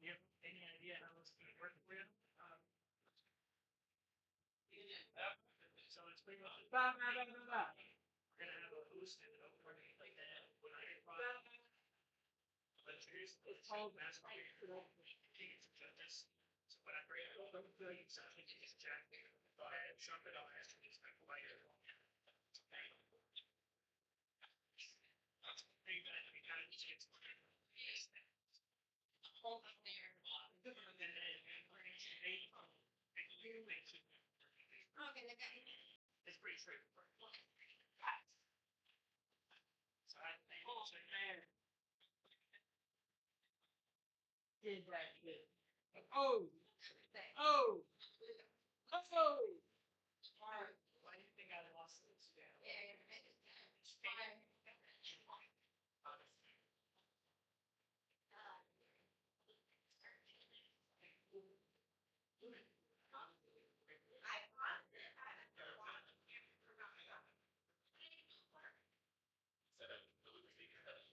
you have any idea how it's going to work for you? So it's pretty much we're gonna have a boost and an overlay like that. When I but it's called mass tickets of this. So when I bring it over, exactly exactly. I shop it on as to just like lighter. Pretty good. We kind of just gets hold up there. It's pretty straightforward. So I think did that good. Oh, oh, oh. Why do you think I lost this? Yeah.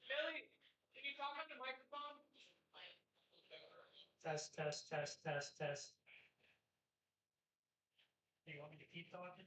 Billy, can you talk on the microphone? Test, test, test, test, test. Do you want me to keep talking?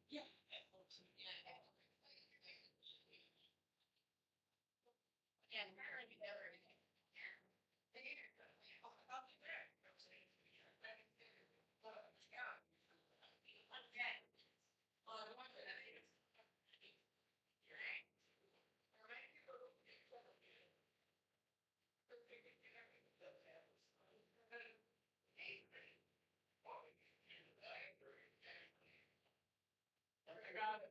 Yeah. I got it.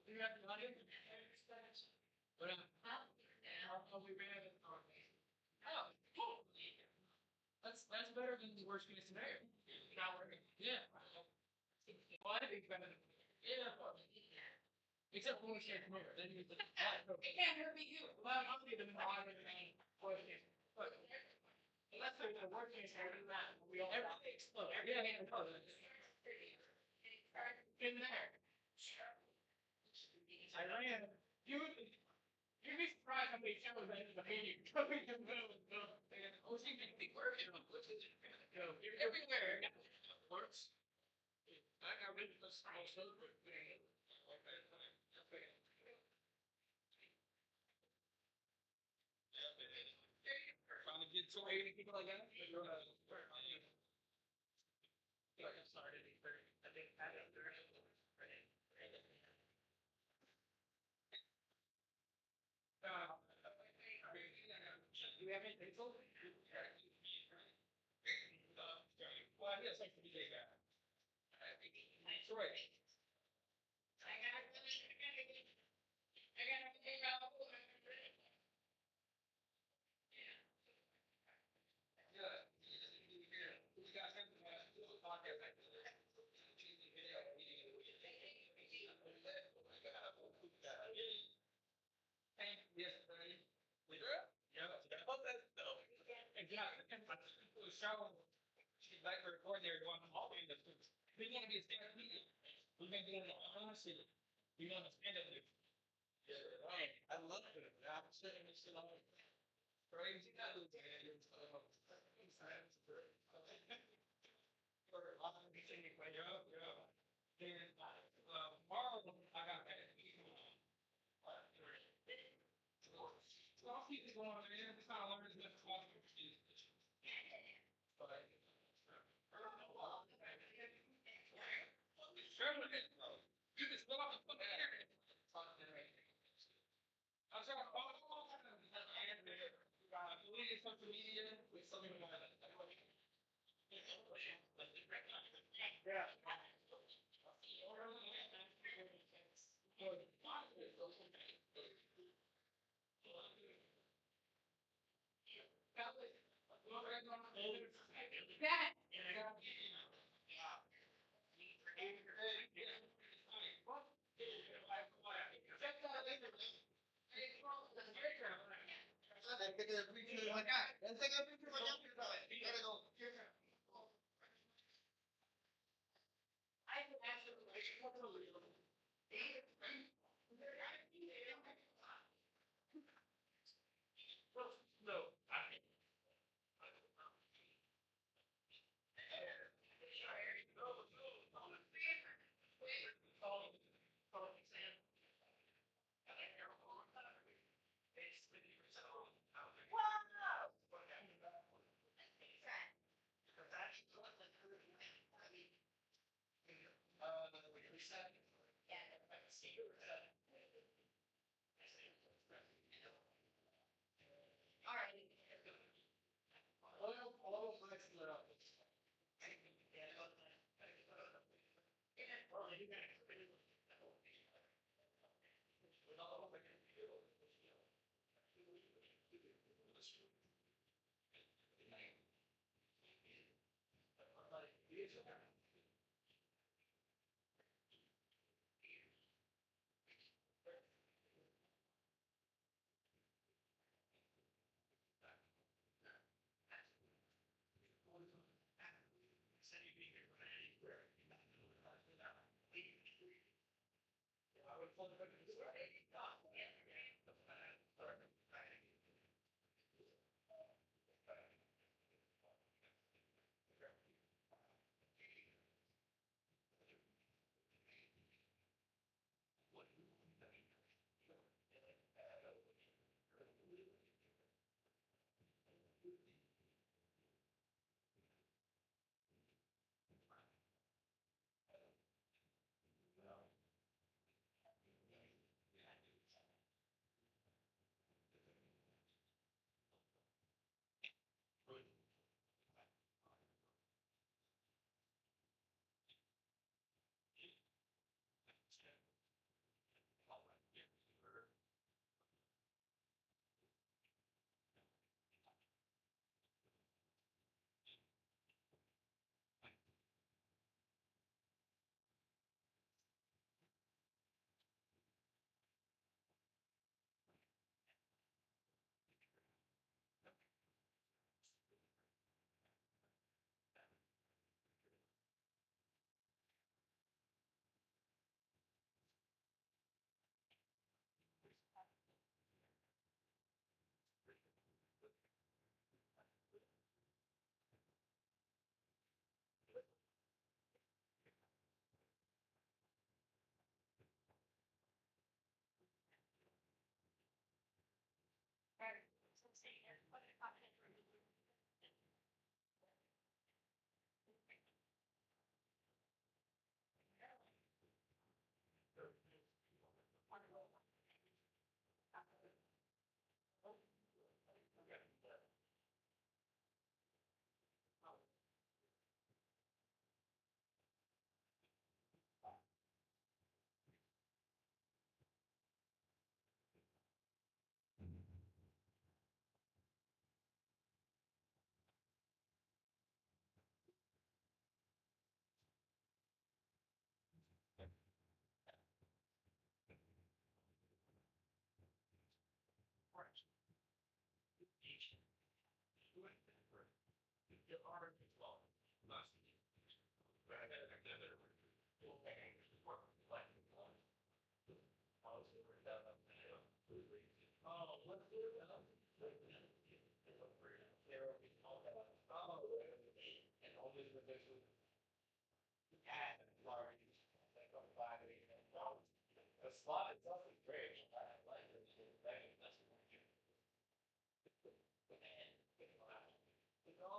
You have the audience? But how we ran it. Oh, cool. That's better than the worst case scenario. Not working. Yeah. Well, I think better than yeah. Except for when she came over. Then you it can't hurt me you. Well, I'm gonna be the modern thing. But unless there's a worst case scenario, we all everything explodes. Everything explodes. In there. I ran. You'd be surprised how many shows I ended up meeting. Coming in the middle of the oh, she can be working on what's it? You're everywhere. Of course. I got rid of the small silver thing. Trying to get so many people like that. I started I think I had a do we have any pencil? Well, yes, I can do that. That's right. I got to take out. Yeah. We got him to do a podcast like this. Yesterday. Yeah, exactly. Show she's back for recording there going all the way to we want to be a stand up meeting. We're gonna be in the honestly. We want to stand up there. Yeah, I love it. I'm sitting and sitting on crazy news. Yeah. Then tomorrow I got that meeting. going on, man. It's not learning as much as possible for students. But sure, you just go off the fucking internet. I'm sorry, deleted social media with something about it. Yeah. No.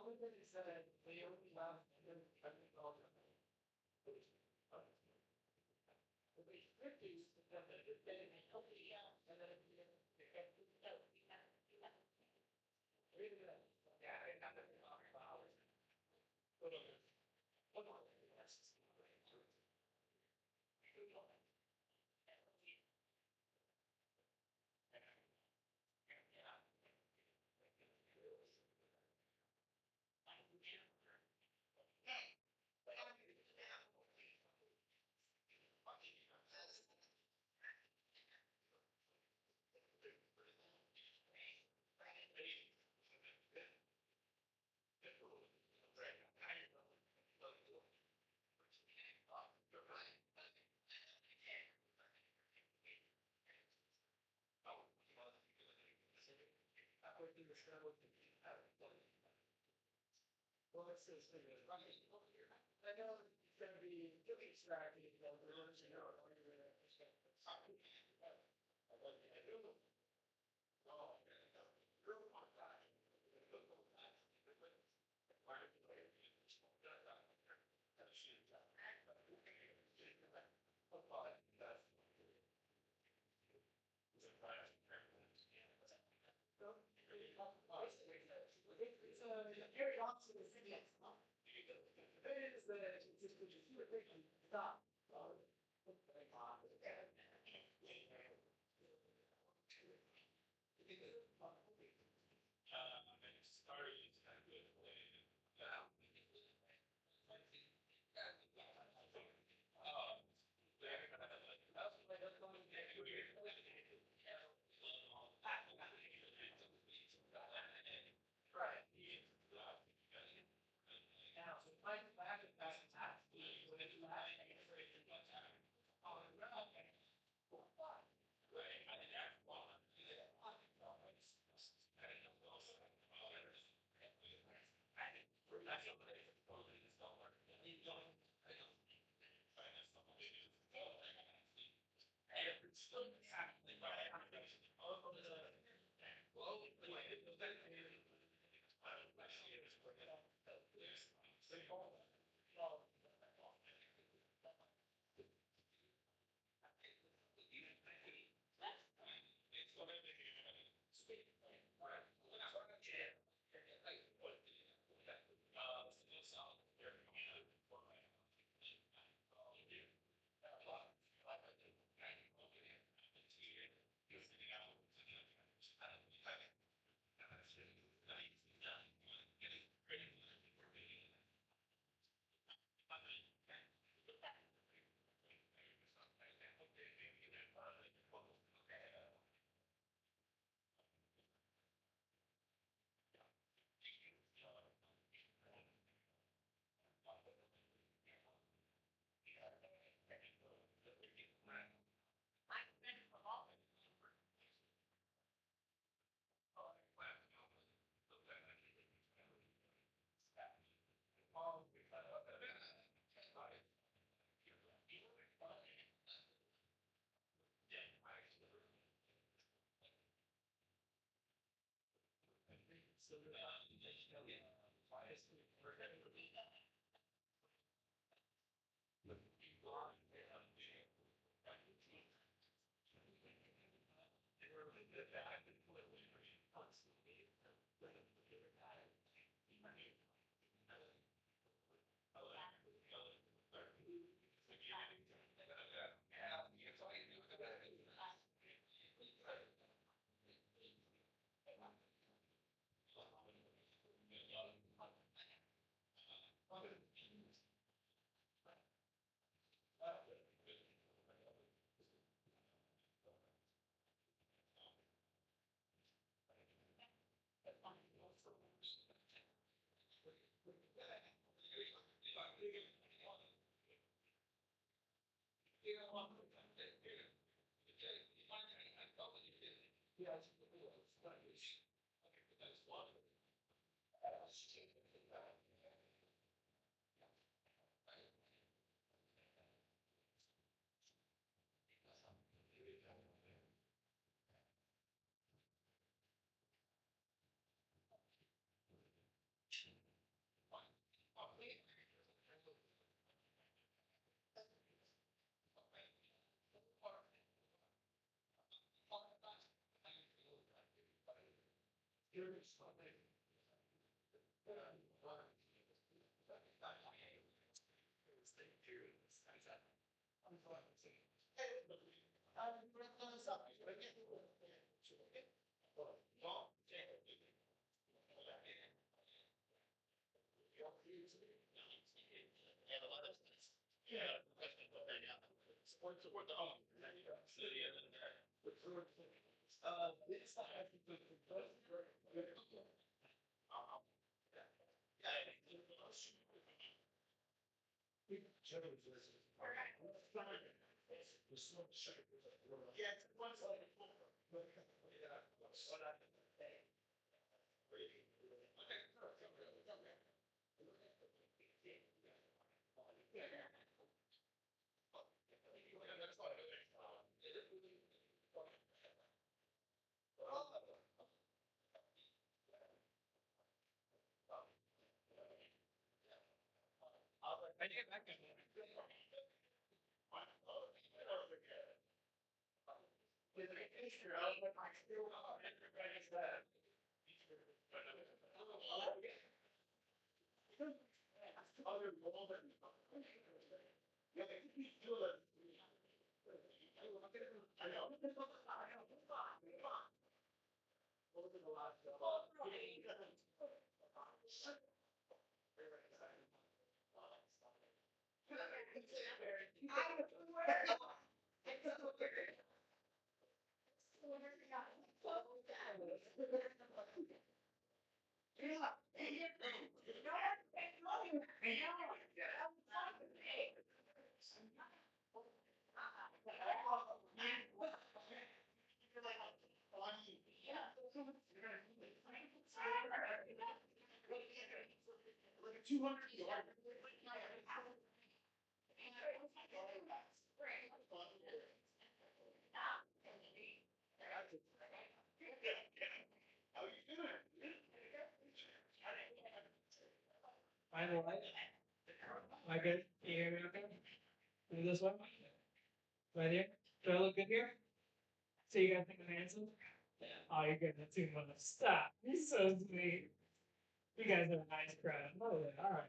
only thing is that they only have $100. The base 50s, and then they help you out, and then they get rid of that. Yeah, I got it. But, what are the best? Well, it's this thing. I know it's going to be extracted, you know, the words, you know, or you're going to expect this. It's a very opposite of thing. The thing is that it's just you would think stop. Right. Now, so if I have to pass the tax, when it's last, I get ready to go time. Oh, no. So, Final light. Am I good? Can you hear me okay? Move this way. Right here. Do I look good here? So you guys think I'm handsome? Oh, you're good. That's too much. Stop. You're so sweet. You guys are a nice crowd. Oh, yeah. All right.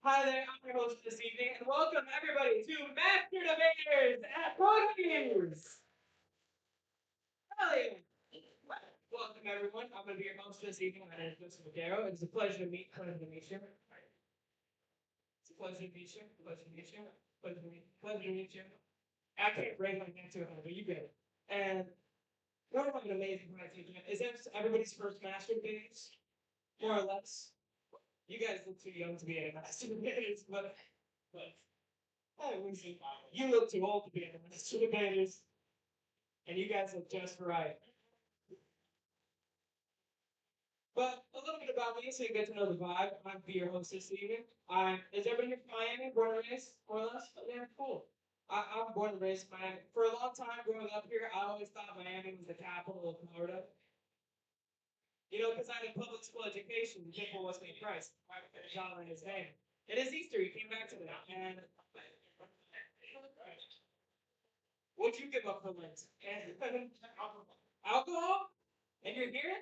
Hi there. I'm your host this evening, and welcome everybody to Master Debaters at Cookies. Hell yeah. Welcome everyone. I'm going to be your host this evening. My name is Mr. Magaro. It's a pleasure to meet you. It's a pleasure to meet you. Pleasure to meet you. Pleasure to meet you. I can't raise my hand too high, but you get it. And we're having an amazing presentation. Is this everybody's first master debates? More or less. You guys look too young to be at a master debaters, but I would say you look too old to be at a master debaters, and you guys look just right. But a little bit about me, so you get to know the vibe. I'm be your host this evening. Is everybody here from Miami? Born and raised, more or less? Yeah, cool. I'm born and raised in Miami. For a long time growing up here, I always thought Miami was the capital of Florida. You know, because I had a public school education, people was named Christ. John in his name. It is Easter, he came back to that. And what'd you give up for Lent? Alcohol? And you're here?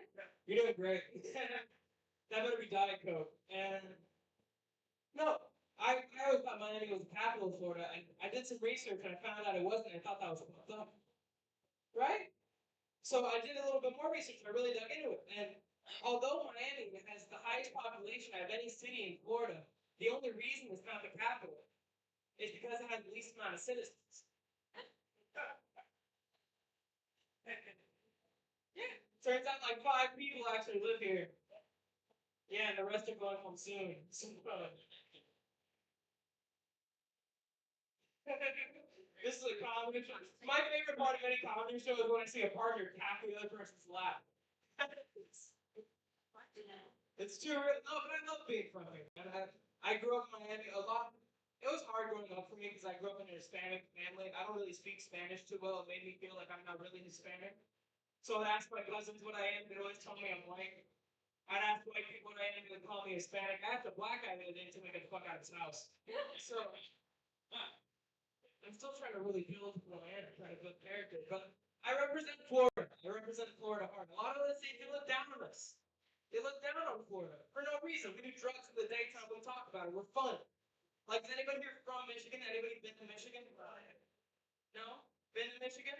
You're doing great. That better be Diet Coke. And no, I always thought Miami was the capital of Florida, and I did some research and I found out it wasn't. I thought that was fucked up. Right? So I did a little bit more research and I really dug into it. And although Miami has the highest population of any city in Florida, the only reason it's not the capital is because it has the least amount of citizens. Yeah, turns out like 5 people actually live here. Yeah, and the rest are going home soon. This is a comedy show. My favorite part of any comedy show is when I see a partner tap the other person's lap. It's too real. No, but I love being from here. And I grew up in Miami a lot. It was hard growing up for me because I grew up in a Hispanic family. I don't really speak Spanish too well. It made me feel like I'm not really Hispanic. So I'd ask my cousins what I am. They'd always tell me I'm white. I'd ask white people what I am. They'd call me Hispanic. I asked a black guy the other day to make the fuck out of his house. So I'm still trying to really build who I am and try to build character. But I represent Florida. I represent Florida hard. A lot of us they look down on us. They look down on Florida for no reason. We do drugs in the daytime. We talk about it. We're fun. Like, is anybody here from Michigan? Anybody been to Michigan? No? Been to Michigan?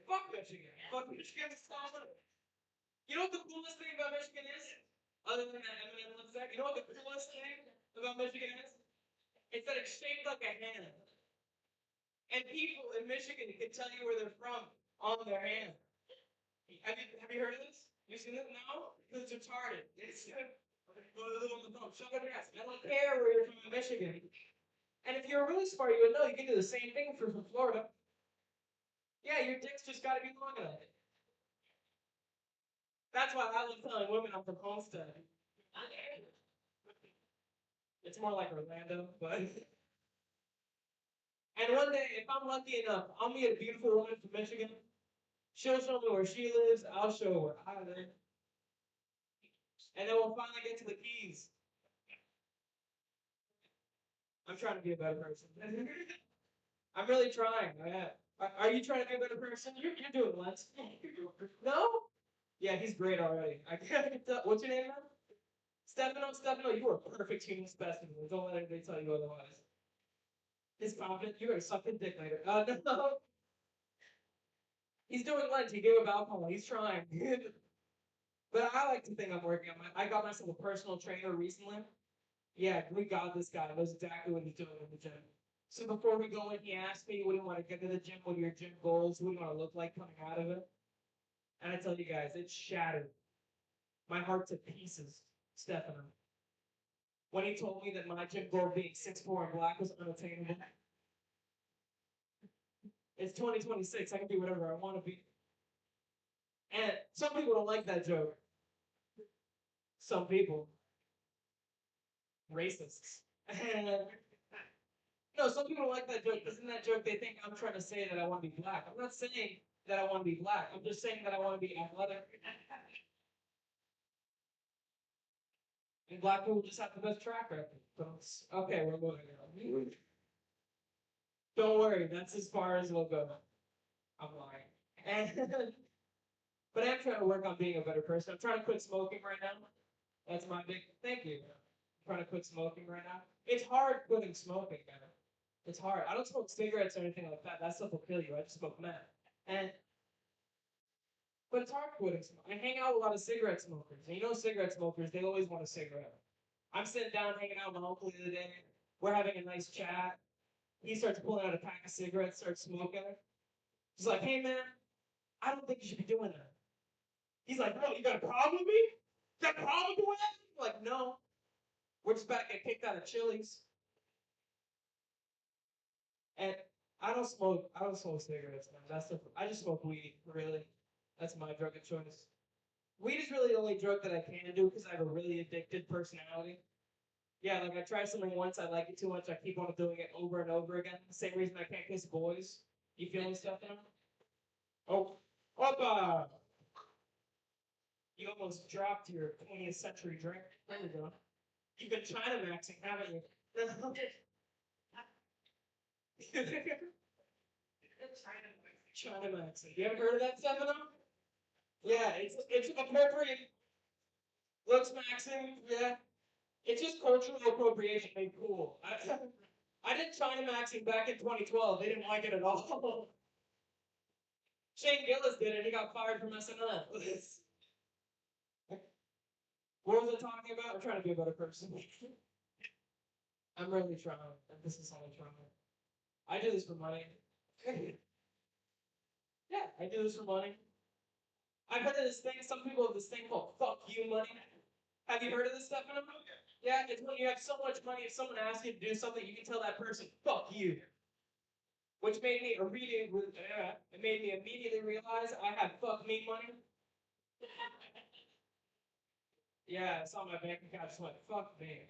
Fuck Michigan. Fuck Michigan. You know what the coolest thing about Michigan is? Other than that Eminem looks like, you know what the coolest thing about Michigan is? It's that it's shaped like a hand. And people in Michigan can tell you where they're from on their hand. Have you heard of this? You seen it? No? It's retarded. It's go to the little on the phone. Shut up your ass. I don't care where you're from in Michigan. And if you're really smart, you would know you can do the same thing if you're from Florida. Yeah, your dick's just got to be long enough. That's why I love telling women I'm from Homestead. It's more like Orlando, but. And one day, if I'm lucky enough, I'll meet a beautiful woman from Michigan. She'll show me where she lives. I'll show her where I live. And then we'll finally get to the keys. I'm trying to be a better person. I'm really trying. Are you trying to be a better person? You're doing less. No? Yeah, he's great already. I can't tell. What's your name now? Stefano, you are a perfect human specimen. Don't let anybody tell you otherwise. His confidence, you're gonna suck his dick later. No. He's doing Lent. He gave up alcohol. He's trying. But I like to think I'm working on I got myself a personal trainer recently. Yeah, we got this guy. Knows exactly what he's doing in the gym. So before we go in, he asked me, what do you want to get to the gym? What are your gym goals? What do you want to look like coming out of it? And I tell you guys, it's shattered. My heart to pieces, Stefano. When he told me that my gym goal being 6'4" and black was unattainable. It's 2026. I can be whatever I want to be. And some people don't like that joke. Some people. Racists. No, some people don't like that joke. Because in that joke, they think I'm trying to say that I want to be black. I'm not saying that I want to be black. I'm just saying that I want to be athletic. And black people just have the best track record. Okay, we're moving on. Don't worry, that's as far as we'll go. I'm lying. And but I'm trying to work on being a better person. I'm trying to quit smoking right now. That's my big thank you. I'm trying to quit smoking right now. It's hard quitting smoking, man. It's hard. I don't smoke cigarettes or anything like that. That stuff will kill you. I just smoke meth. But it's hard quitting smoking. I hang out with a lot of cigarette smokers. And you know cigarette smokers, they always want a cigarette. I'm sitting down hanging out with my uncle the other day. We're having a nice chat. He starts pulling out a pack of cigarettes, starts smoking it. He's like, hey man, I don't think you should be doing that. He's like, bro, you got a problem with me? You got a problem with that? I'm like, no. We're just about to get kicked out of Chili's. And I don't smoke cigarettes, man. I just smoke weed, really. That's my drug of choice. Weed is really the only drug that I can do because I have a really addicted personality. Yeah, like I try something once, I like it too much, I keep on doing it over and over again. Same reason I can't kiss boys. You feeling stuff now? Oh, opa! You almost dropped your 20th century drink. There we go. You've been China maxing, haven't you? China maxing. You haven't heard of that, Stefano? Yeah, it's appropriate. Looks maxing, yeah. It's just cultural appropriation made cool. I did China maxing back in 2012. They didn't like it at all. Shane Gillis did it. He got fired from SNL. What was I talking about? I'm trying to be a better person. I'm really trying. This is all I'm trying. I do this for money. Yeah, I do this for money. I've heard of this thing. Some people have this thing called "fuck you" money. Have you heard of this stuff? Yeah, it's when you have so much money. If someone asks you to do something, you can tell that person "fuck you," which made me it made me immediately realize I had "fuck me" money. Yeah, I saw my bank account just went "fuck me."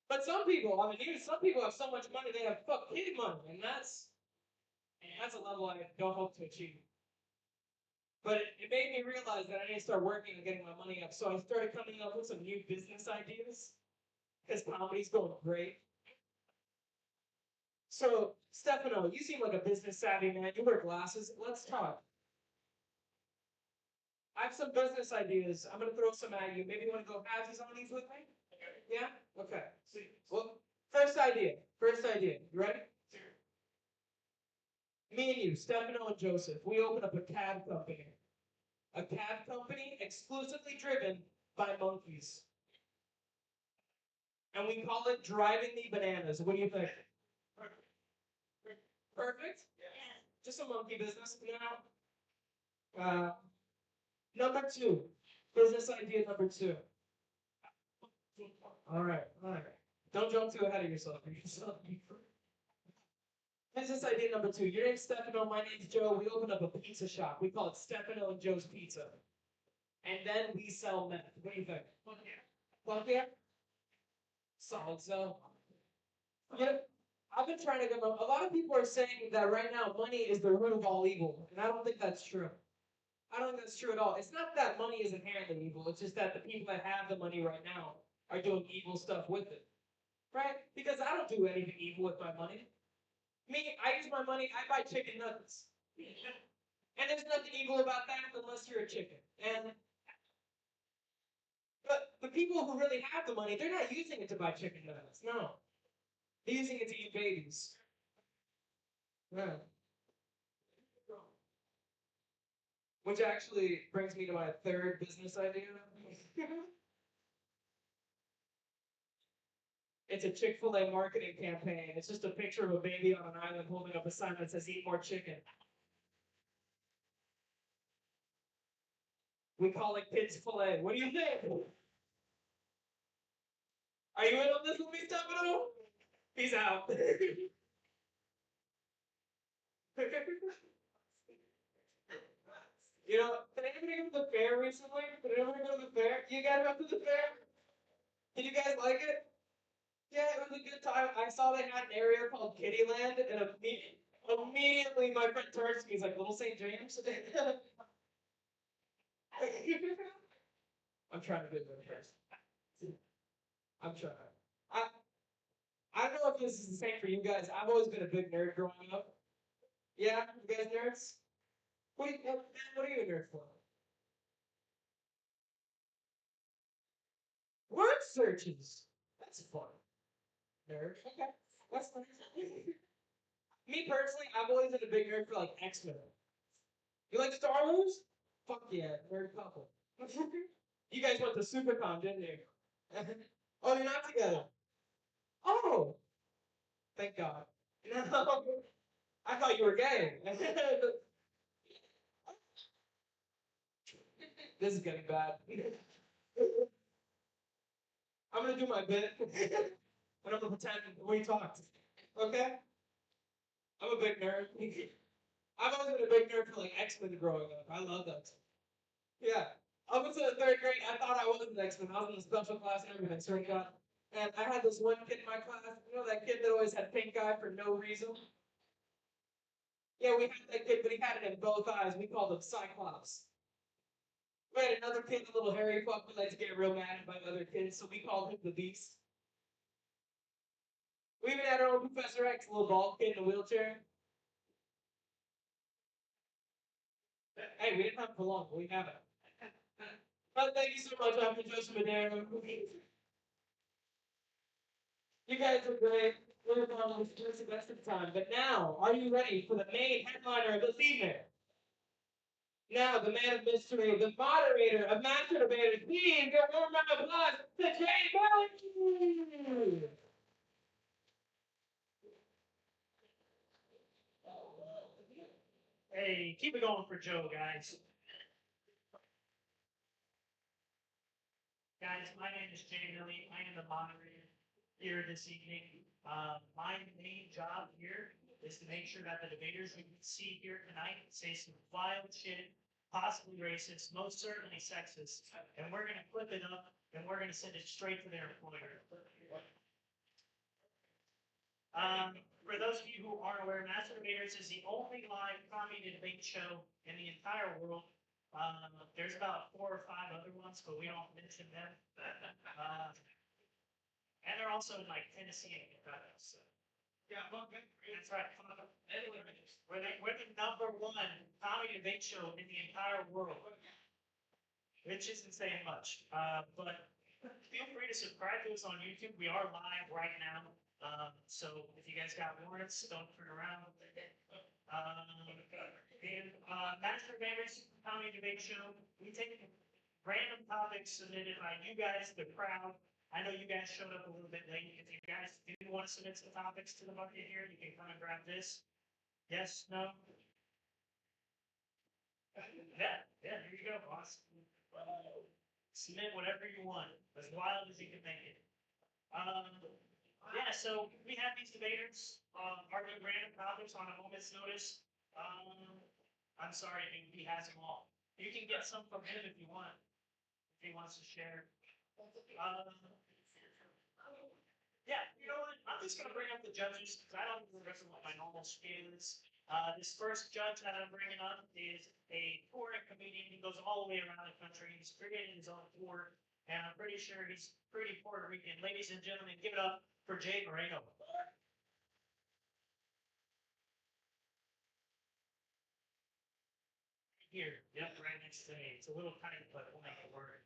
But some people, I mean, even some people have so much money they have "fuck kid" money, and that's a level I don't hope to achieve. But it made me realize that I need to start working and getting my money up. So I started coming up with some new business ideas because comedy's going great. So, Stefano, you seem like a business savvy man. You wear glasses. Let's talk. I have some business ideas. I'm going to throw some at you. Maybe you want to go halvesies on these with me? Yeah? Okay. Well, first idea. You ready? Me and you, Stefano and Joseph, we open up a cab company. A cab company exclusively driven by monkeys. and we call it driving me bananas. What do you think? Perfect? Just a monkey business, you know? Number two, business idea number two. All right, all right. Don't jump too ahead of yourself. Business idea number two. Your name's Stefano, my name's Joe. We open up a pizza shop. We call it Stefano and Joe's Pizza. And then we sell meth. What do you think? Fuck yeah? Solid sell. Yeah, I've been trying to get a lot of people are saying that right now money is the root of all evil, and I don't think that's true. I don't think that's true at all. It's not that money is inherently evil. It's just that the people that have the money right now are doing evil stuff with it, right? Because I don't do anything evil with my money. Me, I use my money. I buy chicken nuggets, and there's nothing evil about that unless you're a chicken. But the people who really have the money, they're not using it to buy chicken nuggets. No, they're using it to eat babies. Yeah. Which actually brings me to my third business idea. It's a Chick-fil-A marketing campaign. It's just a picture of a baby on an island holding up a sign that says, "Eat more chicken." We call it Kids Filet. What do you think? Are you in on this with me, Stefano? Peace out. You know, did anybody go to the fair recently? Did anybody go to the fair? You guys went to the fair? Did you guys like it? Yeah, it was a good time. I saw they had an area called Kittyland, and immediately my friend turns to me, he's like, "Little St. James?" I'm trying to get there first. I'm trying. I I don't know if this is the same for you guys. I've always been a big nerd growing up. Yeah, you guys nerds? What are you a nerd for? Word searches. That's fun. Nerd. Okay. That's nice. Me personally, I've always been a big nerd for like X-Men. You like Star Wars? Fuck yeah, nerd couple. You guys went to SuperCon, didn't you? Oh, you're not together. Oh, thank God. No, I thought you were gay. This is getting bad. I'm gonna do my bit, and I'm gonna pretend we talked. Okay? I'm a big nerd. I've always been a big nerd for like X-Men growing up. I love that. Yeah. Up until the third grade, I thought I was an X-Men. I was in a special class and everything, swear to God. And I had this one kid in my class, you know that kid that always had pink eye for no reason? Yeah, we had that kid, but he had it in both eyes. We called him Cyclops. We had another kid, a little hairy fuck, who liked to get real mad by other kids, so we called him the Beast. We even had our own Professor X, a little bald kid in a wheelchair. Hey, we didn't have it for long, but we have it. But thank you so much, I'm Joseph Madero. You guys are great. We're going to the best of time. But now, are you ready for the main headliner of this evening? Now, the man of mystery, the moderator of Master Debaters, please give a warm round of applause to Jay Belly! Hey, keep it going for Joe, guys. Guys, my name is Jay Millie. I am the moderator here this evening. My main job here is to make sure that the debaters we see here tonight say some wild shit, possibly racist, most certainly sexist, and we're going to clip it up and we're going to send it straight to their employer. For those of you who aren't aware, Master Debaters is the only live comedy debate show in the entire world. There's about 4 or 5 other ones, but we don't mention them. And they're also in like Tennessee and Kentucky. So. Yeah, that's right. We're the #1 comedy debate show in the entire world, which isn't saying much. But feel free to subscribe to us on YouTube. We are live right now. So if you guys got warrants, don't turn around. Master Debaters Comedy Debate Show, we take random topics submitted by you guys, the crowd, I know you guys showed up a little bit late. If you guys do want to submit some topics to the bucket here, you can come and grab this. Yes, no? Yeah, there you go, boss. Submit whatever you want, as wild as you can make it. Yeah, so we have these debaters, arguing random topics on a moment's notice. I'm sorry, he has them all. You can get some from him if you want, if he wants to share. Yeah, you know what? I'm just gonna bring up the judges because I don't remember what my normal spiel is. This first judge that I'm bringing up is a touring comedian. He goes all the way around the country. He's creating his own tour, and I'm pretty sure he's pretty Puerto Rican. Ladies and gentlemen, give it up for Jay Moreno. Here, yep, right next to me. It's a little tiny, but we'll make it work.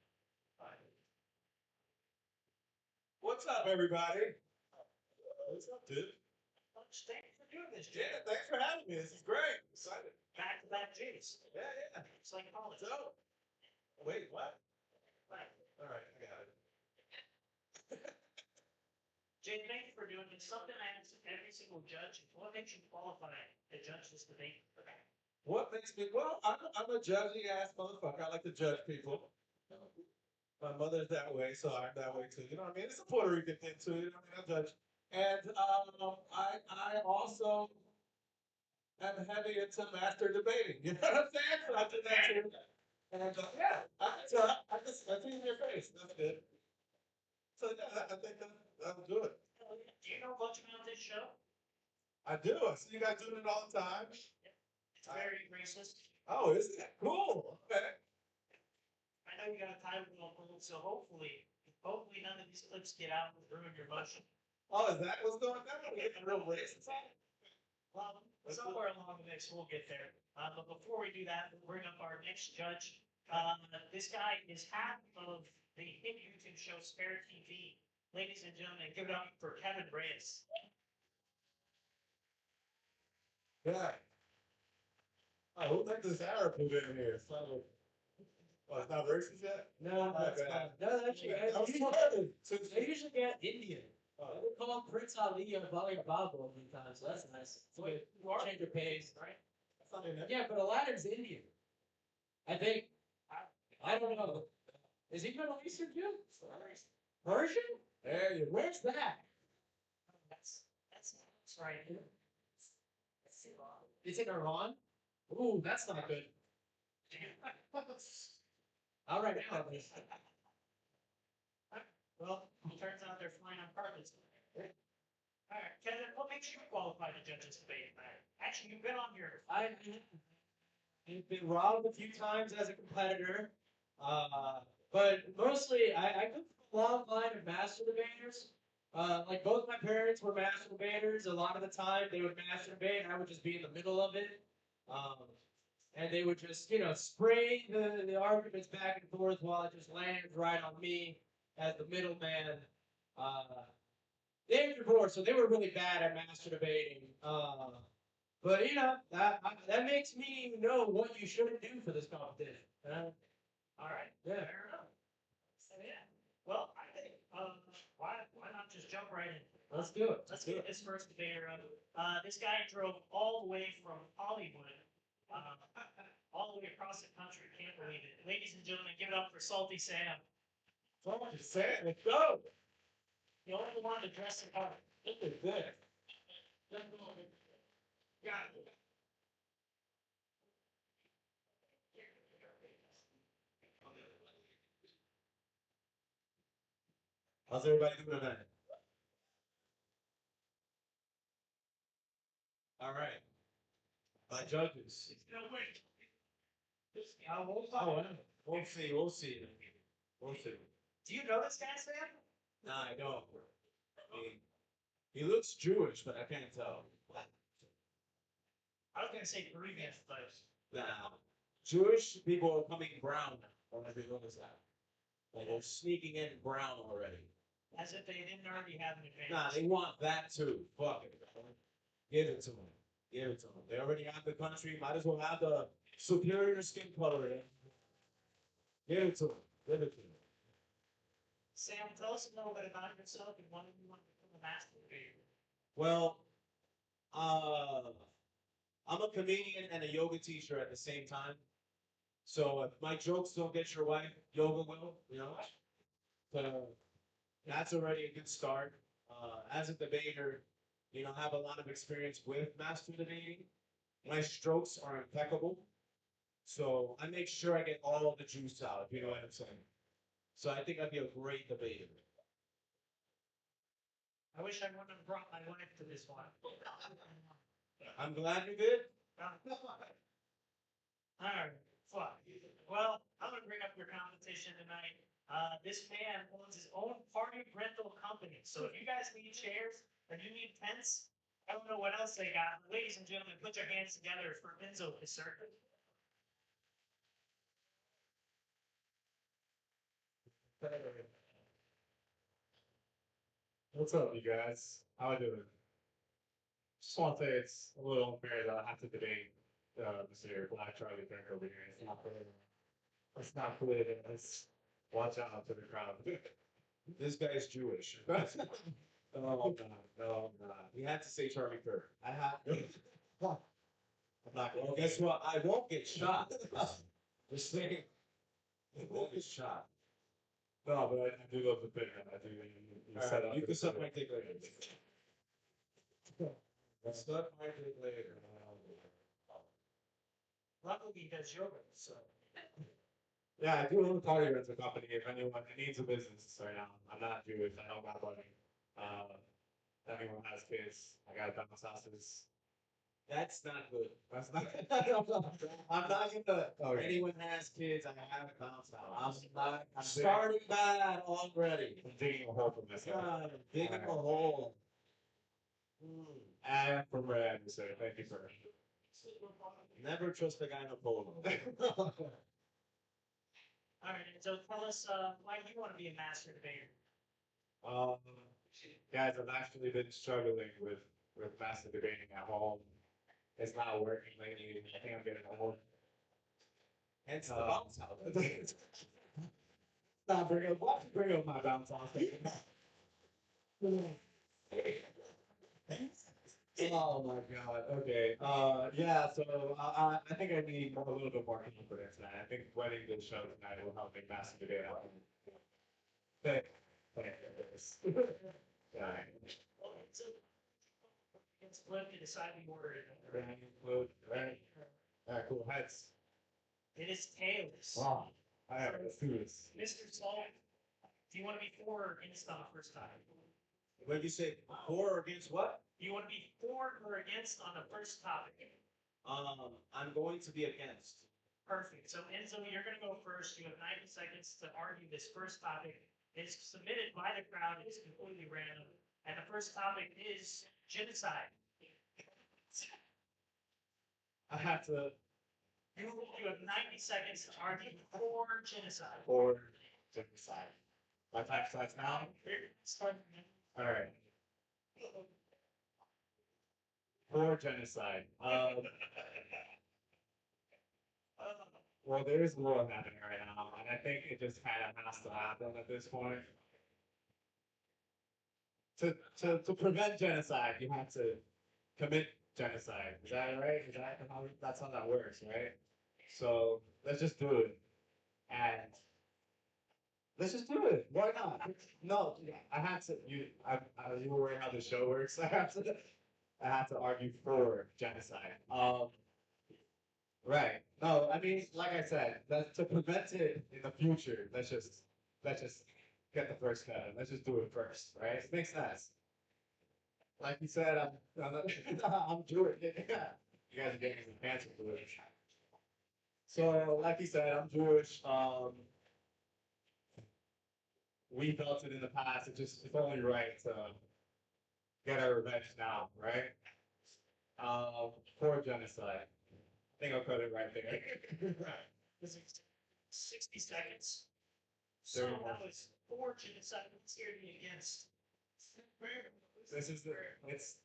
What's up, everybody? What's up, dude? Thanks for doing this, Jay. Yeah, thanks for having me. This is great. Excited. Back-to-back Jays. Yeah. It's like college. So, wait, what? Right. All right, I got it. Jay, thank you for doing this. Something I ask every single judge. What makes you qualify to judge this debate? What makes me? Well, I'm a judgy ass motherfucker. I like to judge people. My mother's that way, so I'm that way too. You know what I mean? It's a Puerto Rican thing too. You know what I mean? I judge. And I also am heavy into master debating. You know what I'm saying? So I did that too. And yeah, I can see in your face. That's good. So yeah, I think that'll do it. Do you know much about this show? I do. I see you guys doing it all the time. It's very racist. Oh, is it? Cool. Okay. I know you got a title on hold, so hopefully none of these clips get out and ruin your motion. Oh, is that what's going on? We're getting real racist. Well, somewhere along the mix, we'll get there. But before we do that, we'll bring up our next judge. This guy is half of the hit YouTube show Spare TV. Ladies and gentlemen, give it up for Kevin Reyes. Yeah. Oh, who let this Arab move in here? It's not, oh, it's not racist yet? No, My that's bad. fine. No, actually, That was they usually get Indian. Oh. They call him Prince Ali or Bali Babu a few times, so that's nice. It's good. You are? Change your pace. Right? That's not in there. Yeah, but Aladdin's Indian. I think. I don't know. Is he Middle Eastern too? Persian? There you go. Where's that? That's right. It's in Iran? Ooh, that's not good. All right, now this. Well, it turns out they're flying on carpets. All right, Kevin, what makes you qualified to judge this debate? Actually, you've been on here. I've been robbed a few times as a competitor, but mostly I come from a long line of master debaters. Like both my parents were master debaters. A lot of the time they would master debate, and I would just be in the middle of it. And they would just, spray the arguments back and forth while it just lands right on me as the middleman. They were divorced, so they were really bad at master debating. But that makes me know what you shouldn't do for this competition. All right. Yeah. Fair enough. Yeah. Well, I think why not just jump right in? Let's do it. Let's get this first debater up. This guy drove all the way from Hollywood, all the way across the country. Can't believe it. Ladies and gentlemen, give it up for Salty Sam. Salty Sam, let's go. The only one to dress in color. Look at this. Got it. How's everybody doing tonight? All right. My judges. We'll see. We'll see. Do you know this guy, Sam? Nah, I don't. He looks Jewish, but I can't tell. I was gonna say Peruvian, but Nah. Jewish people are coming brown on every notice that. Like they're sneaking in brown already. as if they didn't already have an advantage. Nah, they want that too. Fuck it. Give it to them. Give it to them. They already have the country. Might as well have the superior skin color. Give it to them. Give it to them. Sam, tell us a little bit about yourself and why you want to become a master debater. Well, I'm a comedian and a yoga teacher at the same time. So if my jokes don't get your way, yoga will, you know. So that's already a good start. As a debater, you know, I have a lot of experience with master debating. My strokes are impeccable. So I make sure I get all the juice out, if you know what I'm saying. So I think I'd be a great debater. I wish I wouldn't have brought my wife to this one. I'm glad you did. Alright, fuck. Well, I'm gonna bring up your competition tonight. This man owns his own party rental company. So if you guys need chairs or you need tents, I don't know what else they got. Ladies and gentlemen, put your hands together for Enzo Pisser. What's up, you guys? How I doing? Just want to say it's a little unfair that I have to debate Mr. Black Charlie Kirk over here. It's not fair. It's not fair. Let's watch out to the crowd. This guy's Jewish. No, I'm not. No, I'm not. You had to say Charlie Kirk. I have. I'm not going. Well, guess what? I won't get shot. Just saying. I won't get shot. No, but I do love the pick. I do. You set up. You can suck my dick later. Suck my dick later. Luckily, he does yoga, so. Yeah, I do own a party rental company. If anyone needs a business right now, I'm not Jewish. I don't got money. If anyone has kids, I got bounce houses. That's not good. That's not. I'm not gonna. Okay. Anyone has kids, I have a bounce house. I'm I'm starting bad already. I'm digging a hole for myself. God, I'm digging a hole. And from Red, sir. Thank you, sir. Never trust a guy in a polo. Alright, so tell us, why do you want to be a master debater? Guys, I've actually been struggling with master debating at home. It's not working lately. I think I'm getting old. Hence the bounce house. Not bring up my bounce house. Oh my god. Okay. Yeah. So I think I need a little bit more confidence, man. I think winning this show tonight will help me master debate out. Thanks. Yeah. So, it's flipped to decide the order. Right. Alright, cool. Heads. It is tails. Wow. Alright, let's do this. Mr. Salt, do you want to be for or against on the first time? What did you say? For or against what? Do you want to be for or against on the first topic? I'm going to be against. Perfect. So Enzo, you're going to go first. You have 90 seconds to argue this first topic. It's submitted by the crowd. It's completely random. And the first topic is genocide. I have to. You have 90 seconds to argue for genocide. Or genocide. My time starts now. Start. Alright. For genocide. Well, there is war happening right now, and I think it just kind of has to happen at this point. To prevent genocide, you have to commit genocide. Is that right? Is that how that's how that works, right? So let's just do it, and let's just do it. Why not? No, I had to. You were aware how the show works. I have to argue for genocide. Right. No, I mean, like I said, that to prevent it in the future, let's just get the first step. Let's just do it first, right? It makes sense. Like you said, I'm Jewish. You guys are getting some cancer for it. So, like you said, I'm Jewish. We felt it in the past. It's only right to get our revenge now, right? For genocide. I think I'll cut it right there. This is 60 seconds. So There we that go. was for genocide. Let's hear the against. This is it's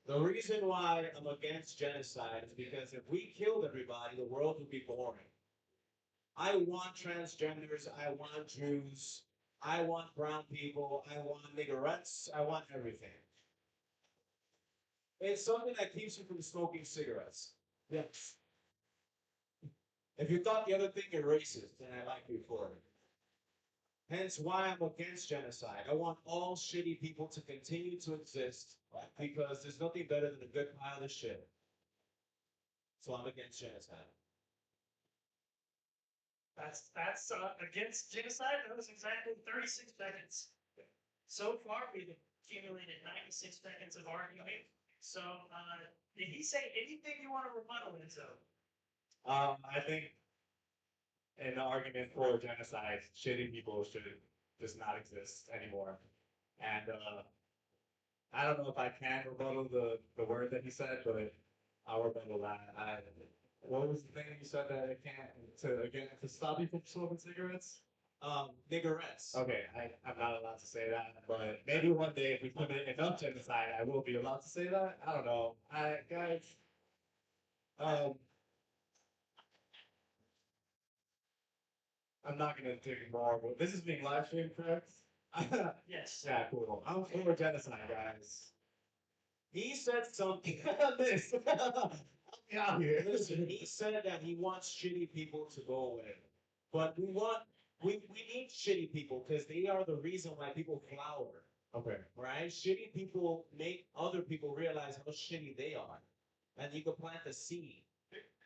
The reason why I'm against genocide is because if we killed everybody, the world would be boring. I want transgenders. I want Jews. I want brown people. I want niggerettes. I want everything. It's something that keeps you from smoking cigarettes. Yes. If you thought the other thing you're racist, then I like you for it. Hence why I'm against genocide. I want all shitty people to continue to exist because there's nothing better than a good pile of shit. So I'm against genocide. That's against genocide. That was exactly 36 seconds. So far, we've accumulated 96 seconds of argument. So, did he say anything you want to rebuttal, Enzo? I think an argument for genocide, shitty people should just not exist anymore. And I don't know if I can rebuttal the word that he said, but I'll rebuttal that. What was the thing you said that I can't to stop you from smoking cigarettes? Niggerettes. Okay, I'm not allowed to say that, but maybe one day if we commit enough genocide, I will be allowed to say that. I don't know. Guys, I'm not gonna take more. But this is being live streamed, correct? Yes. Yeah, cool. I'm for genocide, guys. He said something. This. Get out here. Listen, he said that he wants shitty people to go away, but we need shitty people because they are the reason why people flower. Okay. Right? Shitty people make other people realize how shitty they are, and you can plant the seed,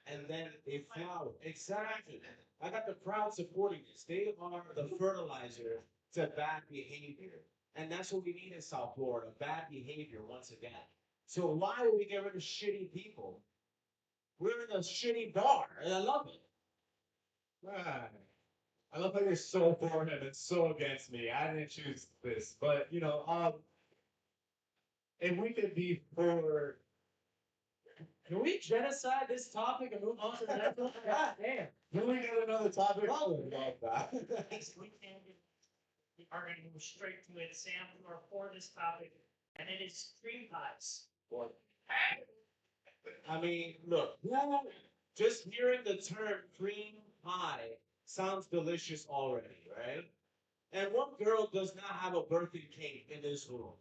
and then they flower. Exactly. I got the crowd supporting this. They are the fertilizer to bad behavior. And that's what we need in South Florida, bad behavior once again. So why would we get rid of shitty people? We're in a shitty bar, and I love it. Right. I love how you're so for him and so against me. I didn't choose this, but if we could be for. Can we genocide this topic and move on to the next one? God damn. Can we get another topic? I would love that. We are going to move straight to it. Sam, you are for this topic, and it is cream pies. What? I mean, look, just hearing the term cream pie sounds delicious already, right? And what girl does not have a birthday cake in this room?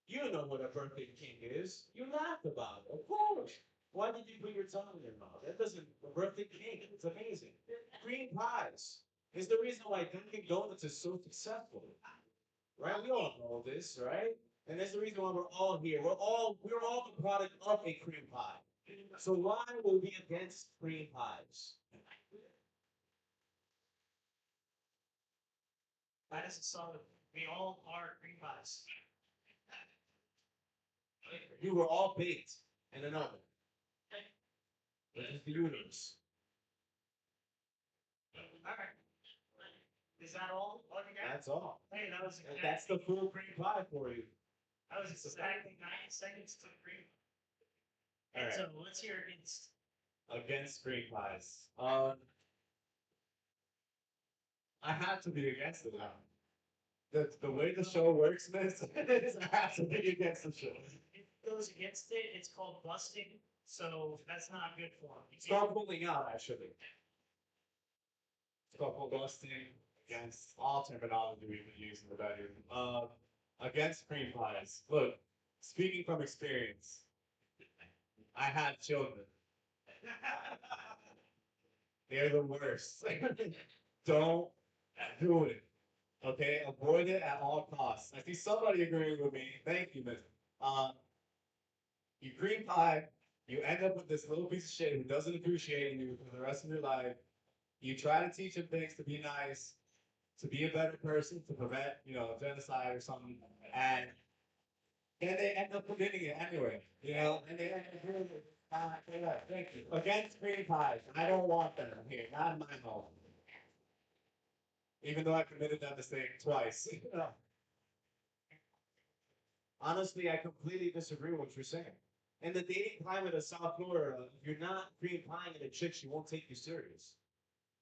You know what a birthday cake is. You laughed about it, of course. Why did you put your tongue in your mouth? That doesn't, a birthday cake, it's amazing. Cream pies is the reason why Dunkin' Donuts is so successful. Right? We all know this, right? And that's the reason why we're all here. We're all the product of a cream pie. So why will we be against cream pies? That is a solid. We all are cream pies. You were all baked in an oven. Which is the universe. All right. Is that all? What you got? That's all. Hey, that was And that's the full cream pie for you. That was exactly 9 seconds to cream. All right. So let's hear against. Against cream pies. I have to be against it now. The way the show works, miss, is I have to be against the show. If it goes against it, it's called busting. So that's not good for him. It's called pulling out, actually. It's called busting against all terminology we've been using in the bedroom. Against cream pies. Look, speaking from experience, I had children. They're the worst. Don't do it. Okay, avoid it at all costs. I see somebody agreeing with me. Thank you, Miss. You cream pie, you end up with this little piece of shit who doesn't appreciate you for the rest of your life. You try to teach him things to be nice, to be a better person, to prevent, genocide or something, and then they end up committing it anyway, and they end up doing it. Thank you. Against cream pies, I don't want them here, not in my home. Even though I committed that mistake twice. Honestly, I completely disagree with what you're saying. In the dating climate of South Florida, if you're not cream pieing in a chick, she won't take you serious.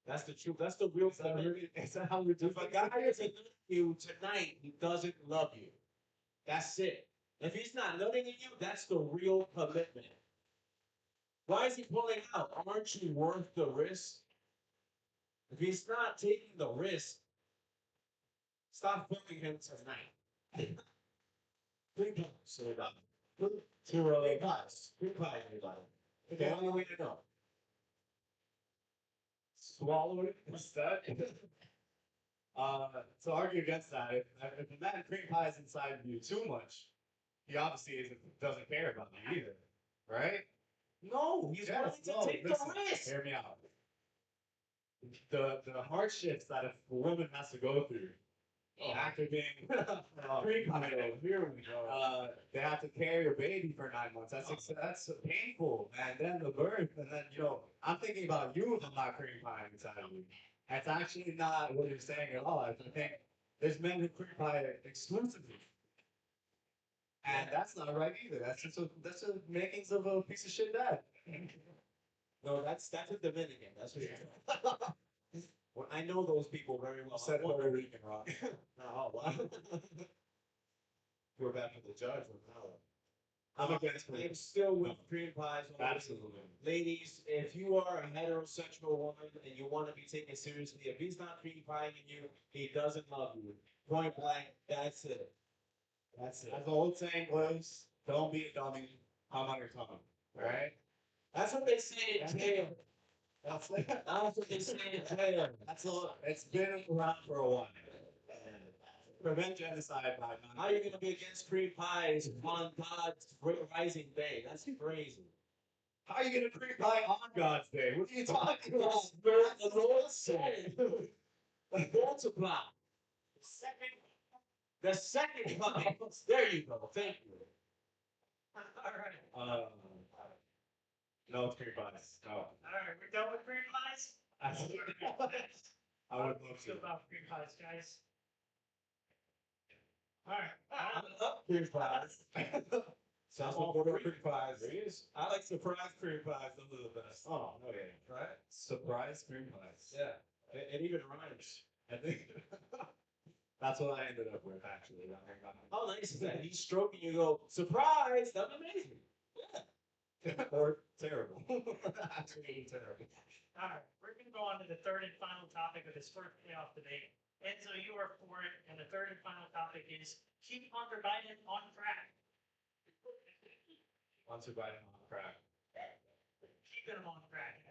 That's the truth. That's the real thing. Is that how we do? If a guy doesn't love you tonight, he doesn't love you. That's it. If he's not loving you, that's the real commitment. Why is he pulling out? Aren't you worth the risk? If he's not taking the risk, Stop fucking him tonight. 3 pies. So done. 2 rolling 3 pies. 3 pies, everybody. Okay. The only way to know. Swallow it instead. To argue against that, if a man cream pies inside of you too much, he obviously doesn't care about you either, right? No, he's willing to take the risk. Hear me out. The hardships that a woman has to go through after being cream pie, Here we go. they have to carry a baby for 9 months. That's painful, and then the birth, and then I'm thinking about you if I'm not cream pie inside of you. That's actually not what you're saying at all. I think there's men who cream pie exclusively. And that's not right either. That's the makings of a piece of shit dad. No, that's a Dominican. That's what you're well, I know those people very well. Said Puerto Rican, Rob. Oh, wow. We're back to the judge one now. I'm against I'm it. still with cream pies. Absolutely. Ladies, if you are a heterosexual woman and you want to be taken seriously, if he's not cream pieing you, he doesn't love you. Point blank, that's it. That's it. As the old saying was, don't be a dummy, hum on your tongue. Right? That's what they say in jail. That's What they say in jail. It's been around for a while. Prevent genocide by How are you going to be against cream pies on God's rising day? That's crazy. How are you gonna cream pie on God's day? What are you talking about? The Lord said, multiply. The second coming. There you go. Thank you. All right. No cream pies. No. All right, we're done with cream pies? I would love to. About cream pies, guys. All right. Cream pies. Sounds like cream pies. There he is. I like surprise cream pies. Those are the best. Oh, no, yeah. Right? Surprise cream pies. Yeah. It even rhymes. I think that's what I ended up with, actually. How nice is that? He's stroking you, go, surprise! That'd be amazing. Yeah. Or terrible. Absolutely terrible. All right, we're going to go on to the third and final topic of this first playoff debate. Enzo, you are for it, and the third and final topic is keep Hunter Biden on track. Hunter Biden on track. Keeping him on track.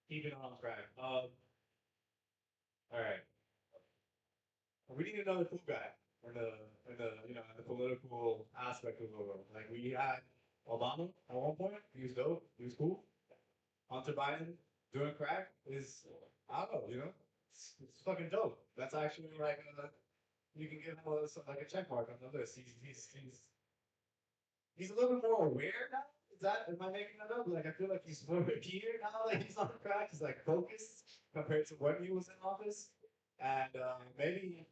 Keeping him on track. All right. We need another cool guy in the political aspect of the world. Like we had Obama at one point. He was dope. He was cool. Hunter Biden doing crack is, I don't know, it's fucking dope. That's actually like you can give him like a check mark on the list. He's a little bit more aware now. Am I making that up? Like I feel like he's more here now. Like he's on crack. He's like focused compared to when he was in office. And maybe.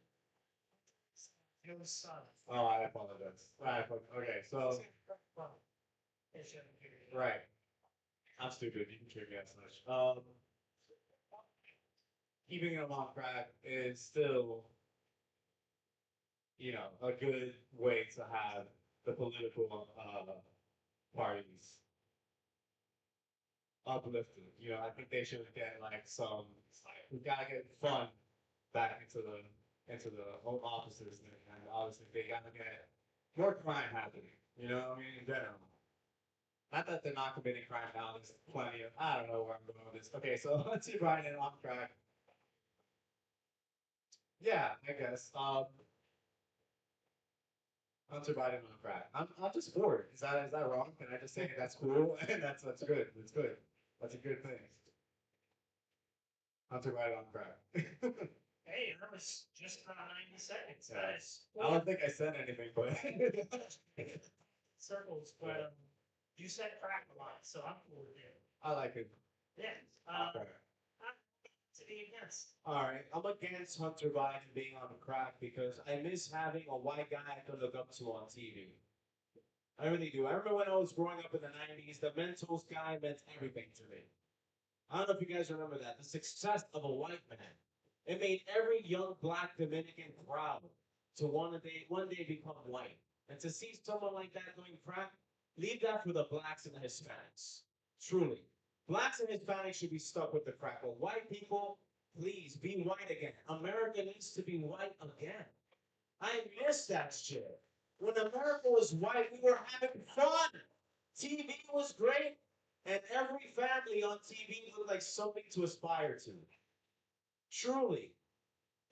Oh, I apologize. Okay, so. Right. I'm stupid. You can treat me as such. Keeping him on track is still, a good way to have the political parties uplifted. I think they should get like we gotta get fun back into the home offices, and obviously they gotta get more crime happening. In general. Not that they're not committing crime now. There's plenty of I don't know where I'm going with this. Okay, so let's see Biden on track. Yeah, I guess. Hunter Biden on track. I'm just for it. Is that wrong? Can I just say that's cool? And that's good. That's good. That's a good thing. Hunter Biden on track. Hey, that was just about 90 seconds. Yeah. That is I don't think I said anything, but circles, but you said crack a lot, so I'm cool with it. I like it. Yeah. Okay. To be against. All right, I'm against Hunter Biden being on crack because I miss having a white guy I can look up to on TV. I really do. I remember when I was growing up in the 90s, the Mentos guy meant everything to me. I don't know if you guys remember that. The success of a white man. It made every young black Dominican proud to one day become white. And to see someone like that doing crack, leave that for the blacks and the Hispanics. Truly. Blacks and Hispanics should be stuck with the crack. But white people, please be white again. America needs to be white again. I miss that shit. When America was white, we were having fun. TV was great, and every family on TV looked like something to aspire to. Truly,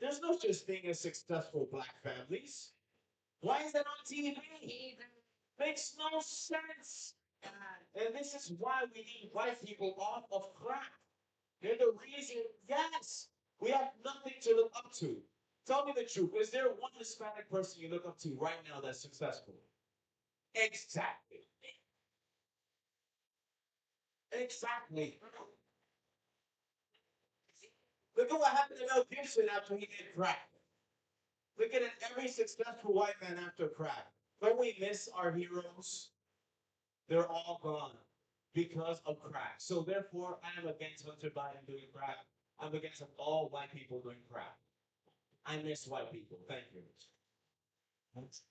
there's no such thing as successful black families. Why is that on TV? Makes no sense. And this is why we need white people off of crack. They're the reason, yes, we have nothing to look up to. Tell me the truth. Is there one Hispanic person you look up to right now that's successful? Exactly. Exactly. Look at what happened to Mel Gibson after he did crack. Look at every successful white man after crack. Don't we miss our heroes? They're all gone because of crack. So therefore, I am against Hunter Biden doing crack. I'm against all white people doing crack. I miss white people. Thank you.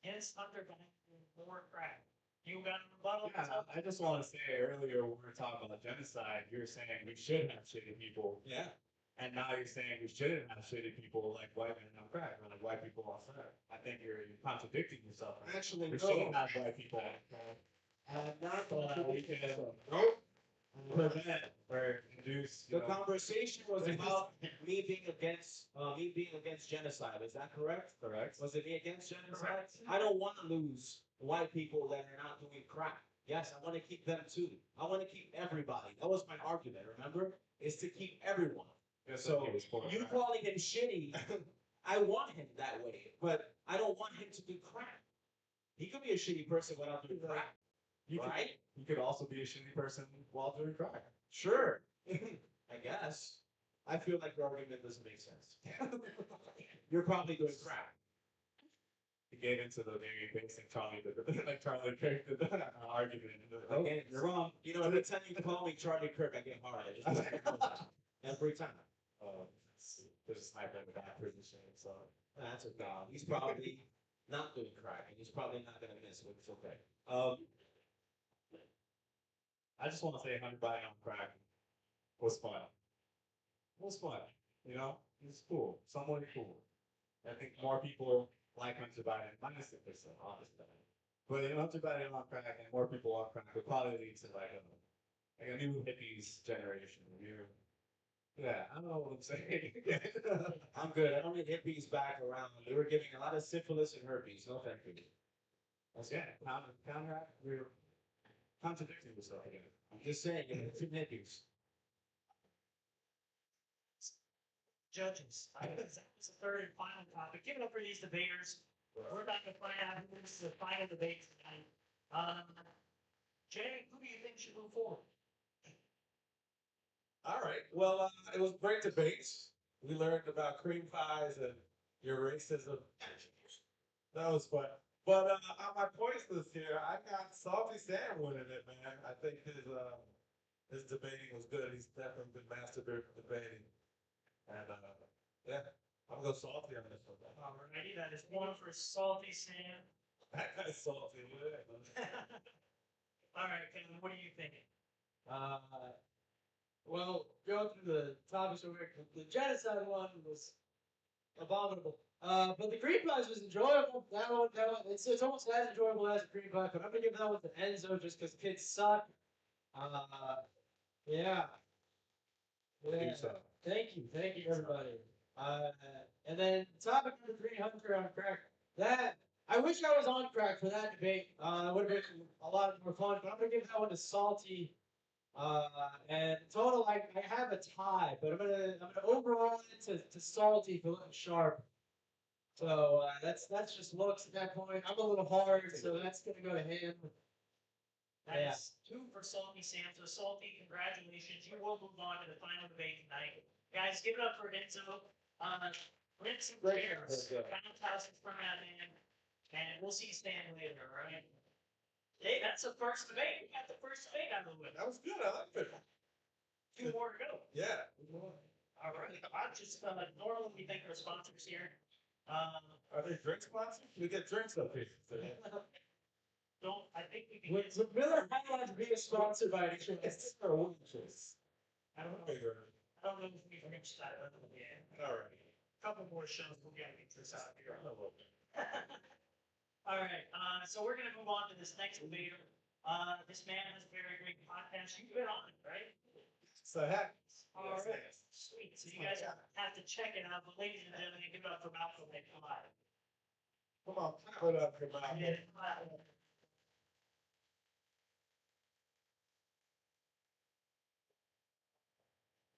Yes, Hunter Biden, more crack. You got a rebuttal? Yeah, I just want to say earlier when we were talking about genocide, you were saying we should have shitty people. Yeah. And now you're saying we shouldn't have shitty people like white men on crack or like white people on crack. I think you're contradicting yourself. Actually, we shouldn't have white people on crack. Not we can prevent or induce. The conversation was about me being against genocide. Is that correct? Correct. Was it me against genocide? Correct. I don't want to lose white people that are not doing crack. Yes, I want to keep them too. I want to keep everybody. That was my argument. Remember, is to keep everyone. Yes, so you calling him shitty, I want him that way, but I don't want him to do crack. He could be a shitty person without doing crack. Right? You could also be a shitty person while doing crack. Sure. I guess. I feel like your argument doesn't make sense. You're probably doing crack. He gave into the maybe facing Charlie, like Charlie Kirk, the argument. Again, you're wrong. You know, every time you call me Charlie Kirk, I get hard. I just every time. There's a sniper in the back position, so that's a dog. He's probably not doing crack, and he's probably not going to miss, but it's okay. I just want to say Hunter Biden on crack was fun. It was fun. You know, it was cool. Somewhat cool. I think more people like Hunter Biden, minus the percent, honestly. But you know, Hunter Biden on crack and more people on crack would probably lead to like a new hippies generation. Yeah, I don't know what I'm saying. I'm good. I don't need hippies back around. They were giving a lot of syphilis and herpes. No thank you. That's good. Counteract. We're contradicting yourself again. I'm just saying, two hippies. Judges. That was the third and final topic. Give it up for these debaters. We're about to find out who this is the final debate tonight. Jay, who do you think should move forward? All right. Well, it was great debates. We learned about cream pies and your racism. That was fun. But on my points this year, I got Salty Sam winning it, man. I think his debating was good. He's definitely been mastered debating. And yeah, I'm gonna go Salty on this one. Alrighty, that is one for Salty Sam. That guy's salty. All right, Kevin, what are you thinking? Well, going through the topics over here, the genocide one was abominable. But the green pies was enjoyable. That one, it's almost as enjoyable as a green pie, but I'm gonna give that one to Enzo just because kids suck. Yeah. Yeah. Thank you, everybody. And then topic number 3, Hunter on crack. That I wish I was on crack for that debate. It would have been a lot more fun. But I'm gonna give that one to Salty. And total, I have a tie, but I'm gonna overall it to Salty for looking sharp. So that's just looks at that point. I'm a little hard, so that's gonna go to him. That's 2 for Salty Sam. So Salty, congratulations. You will move on to the final debate tonight. Guys, give it up for Enzo. Rent some chairs. Bounce house in front of him. And we'll see you stand later, all right? Hey, that's the first debate. We got the first debate out of the way. That was good. I liked it. 2 more to go. Yeah. All right. I just normally we thank our sponsors here. Are they drink sponsors? We get drinks up here. I think we can Would Miller High be sponsored by any chance? I don't know. I don't know if we've reached that level yet. All right. A couple more shows, we'll get this out here. All right, so we're gonna move on to this next debater. This man has a very great podcast. You've been on it, right? So happens. All right, sweet. So you guys have to check it out. But ladies and gentlemen, give it up for Malcolm McFly. Come on, clap it up, come on. Yeah.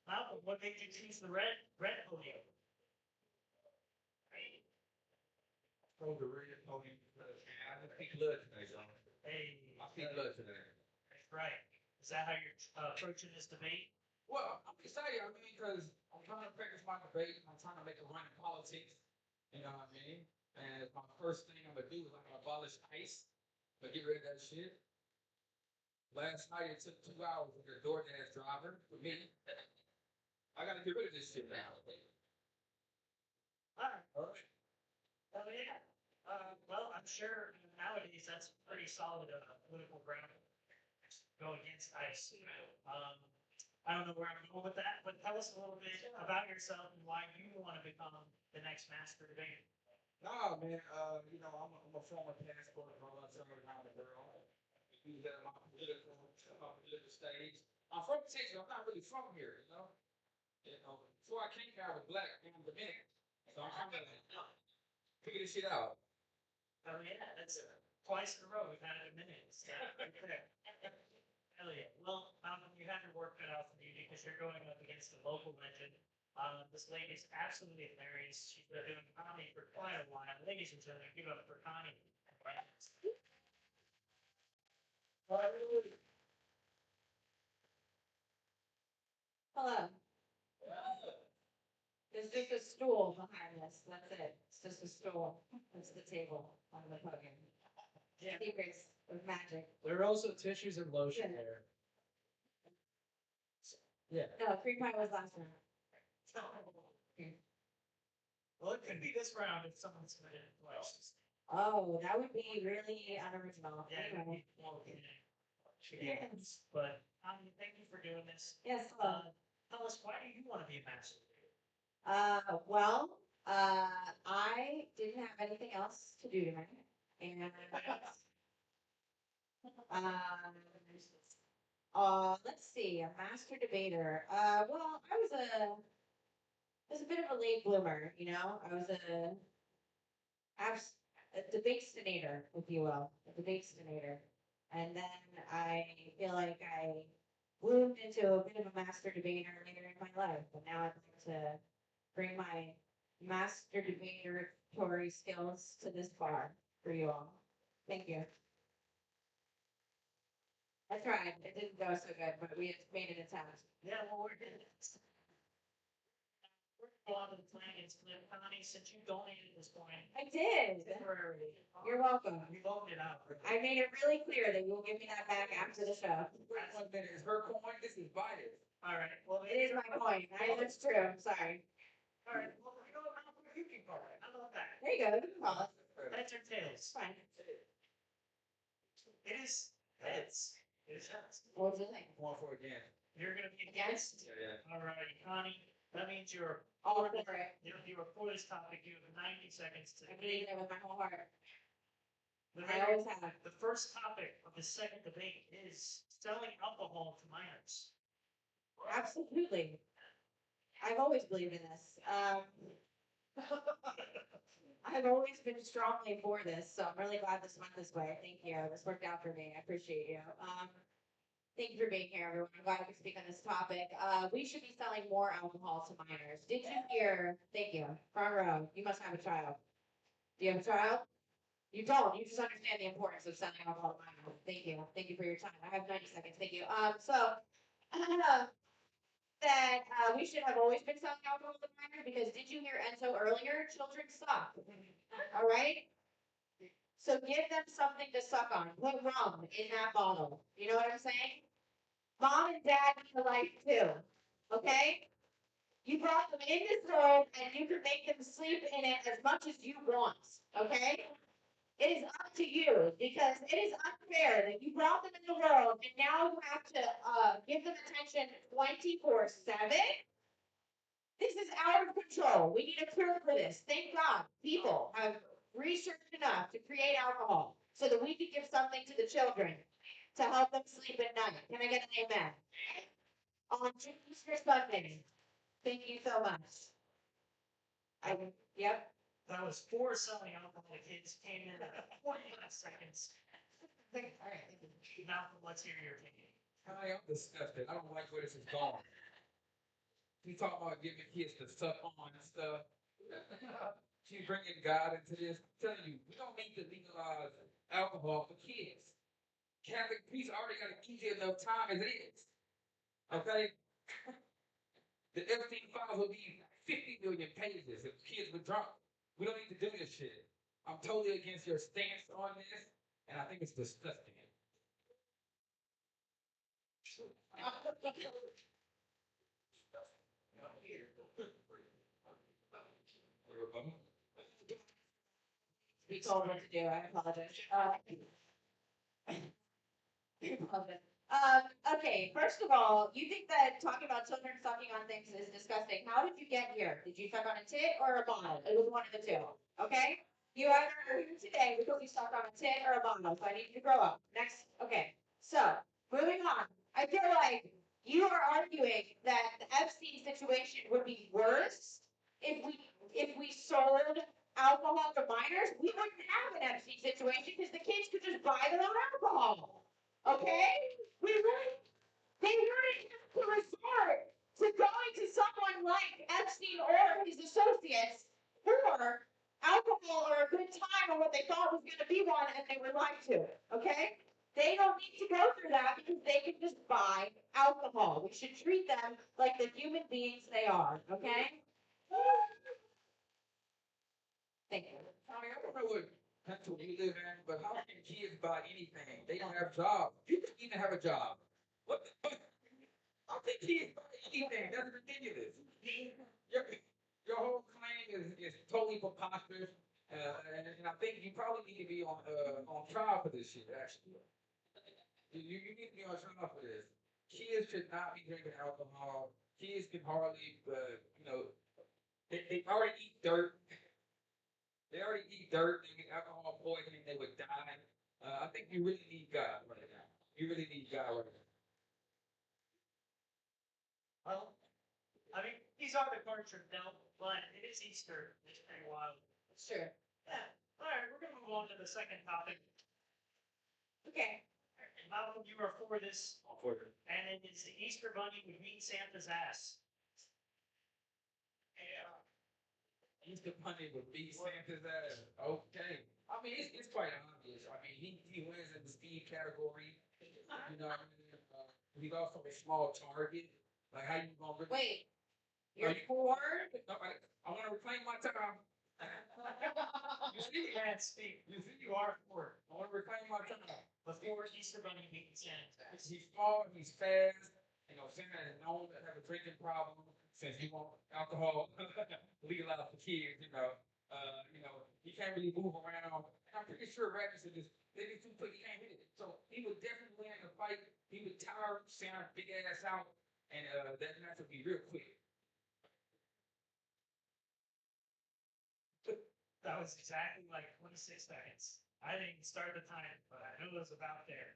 Malcolm, what made you choose the red podium? Oh, the real podium. I speak blood today, John. Hey, I speak blood today. that's right. Is that how you're approaching this debate? Well, I'm excited, I mean, because I'm trying to practice my debate. I'm trying to make a run in politics. You know what I mean? And my first thing I'm gonna do is I'm gonna abolish ICE, but get rid of that shit. Last night it took 2 hours with a DoorDash driver for me. I gotta get rid of this shit now. All right. All right. Oh, yeah. Well, I'm sure nowadays that's pretty solid political ground. Go against ICE. I don't know where I'm going with that, but tell us a little bit about yourself and why you want to become the next master debater. Nah, man, I'm a former passport holder around the world. Use that in my political stage. I'm from Texas, I'm not really from here, you know? Before I came here, I was black, and I'm Dominican. So I'm trying to figure this shit out. Oh, yeah, that's twice in a row we've had it in minutes. Right there. Hell yeah. Well, Malcolm, you have your work cut out for you because you're going up against a local legend. This lady's absolutely hilarious. She's been doing comedy for quite a while. Ladies and gentlemen, give it up for Connie. Hello. There's just a stool behind this. That's it. It's just a stool. That's the table on the podium. Yeah. Secrets of magic. There are also tissues and lotion there. Yeah. No, cream pie was last round. Well, it could be this round if someone submitted it twice. Oh, that would be really unoriginal. Yeah, Anyway. Yes. But thank you for doing this. Yes, hello. Tell us, why do you want to be a master? I didn't have anything else to do tonight. And let's see, a master debater. Well, I was a bit of a late bloomer, you know. I was a debatestinator, if you will, a debatestinator. And then I feel like I bloomed into a bit of a master debater later in my life. And now I'd like to bring my master debatoratory skills to this bar for you all. Thank you. I tried. It didn't go so good, but we made an attempt. Yeah, well, we're good. We're on to the plan is flip. Connie, since you donated this point, I did. temporarily. You're welcome. We loaned it out. I made it really clear that you will give me that back after the show. Wait 1 minute, is her coin? This is biased. All right. Well, It is my coin. That's true. I'm sorry. All right. Well, you know what? You can call it. How about that? There you go. You can call it. Heads or It's tails? fine. It is heads. It is heads. What was the thing? Going for it again. You're gonna be Against? against. Yeah. All right, Connie. That means you're All for it. you're for this topic. You have 90 seconds to I believe debate. it with my whole heart. The I always have. The first topic of the second debate is selling alcohol to minors. Absolutely. I've always believed in this. I've always been strongly for this, so I'm really glad this went this way. Thank you. This worked out for me. I appreciate you. Thank you for being here, everyone. I'm glad I could speak on this topic. We should be selling more alcohol to minors. Did you hear? Thank you. Front row. You must have a child. Do you have a child? You don't. You just understand the importance of selling alcohol to minors. Thank you. Thank you for your time. I have 90 seconds. Thank you. We should have always been selling alcohol to minors because did you hear Enzo earlier? Children suck. All right? So give them something to suck on. Put rum in that bottle. You know what I'm saying? Mom and dad need a life too. Okay? You brought them in this world and you can make them sleep in it as much as you want. Okay? It is up to you because it is unfair that you brought them in the world and now you have to give them attention 24/7. This is out of control. We need a cure for this. Thank God people have researched enough to create alcohol so that we could give something to the children to help them sleep at night. Can I get an amen? On Easter Sunday. Thank you so much. Yep. That was 4 selling alcohol to kids, came in at 45 seconds. All right. Thank you. Now, let's hear your opinion. I'm disgusted. I don't like where this is going. You talk about giving kids the suck on and stuff. She's bringing God into this. I'm telling you, we don't need to legalize alcohol for kids. Catholic priests already got an easy enough time as it is. Okay? The Epstein files will be 50 million pages if kids were drunk. We don't need to do this shit. I'm totally against your stance on this, and I think it's disgusting. We told what to do. I apologize. Okay, first of all, you think that talking about children sucking on things is disgusting. How did you get here? Did you suck on a tit or a bottle? It was one of the two. Okay? You either are here today because you sucked on a tit or a bottle. So I need you to grow up. Next. Okay. So, moving on. I feel like you are arguing that the Epstein situation would be worse if we sold alcohol to minors. We wouldn't have an Epstein situation because the kids could just buy their own alcohol. Okay? They wouldn't have to resort to going to someone like Epstein or his associates for alcohol or a good time or what they thought was going to be one and they were lied to. Okay? They don't need to go through that because they can just buy alcohol. We should treat them like the human beings they are. Okay? Thank you. I mean, I don't know what country you live in, but how can kids buy anything? They don't have jobs. You don't even have a job. What the fuck? How can kids buy anything? That's ridiculous. Your whole claim is totally preposterous, and I think you probably need to be on trial for this shit, actually. You need to be on trial for this. Kids should not be drinking alcohol. Kids can hardly, they already eat dirt. They already eat dirt, they get alcohol poisoning, they would die. I think you really need God right now. You really need God right now. Well, I mean, these are the cards are dealt, but it is Easter. It's pretty wild. Sure. Yeah. All right, we're going to move on to the second topic. Okay. Malcolm, you are for this, All for it. and it is the Easter Bunny would beat Santa's ass. Easter Bunny would beat Santa's ass. Okay. I mean, it's quite obvious. I mean, he wins in the speed category. You know what I mean? He's also a small target. Like, how you gonna really... Wait. You're for? No, I want to reclaim my time. You see, man, speak. You are for it. I want to reclaim my time. Let's go with Easter Bunny beating Santa's ass. He's small, he's fast. You know, Santa is known to have a drinking problem since he wants alcohol legalized for kids. He can't really move around. And I'm pretty sure rabbits are just they be too quick. He can't hit it. So he would definitely win in a fight. He would tire Santa's big ass out, and that match would be real quick. That was exactly like 26 seconds. I didn't start the time, but I knew it was about there.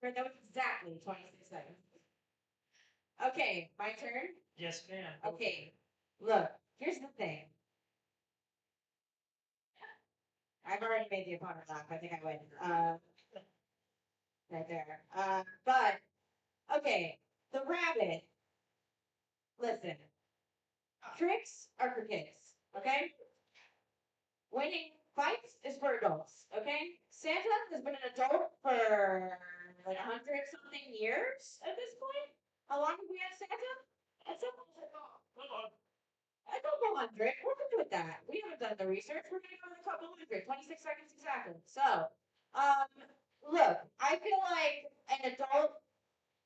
That was exactly 26 seconds. Okay, my turn. Yes, ma'am. Okay, look, here's the thing. I've already made the opponent laugh. I think I win. Right there. But, okay, the rabbit. Listen, tricks are for kids, okay? Winning fights is for adults, okay? Santa has been an adult for like 100-something years at this point. How long have we had Santa? A couple hundred. We're good with that. We haven't done the research. We're gonna go with a couple hundred. 26 seconds exactly. So, look, I feel like an adult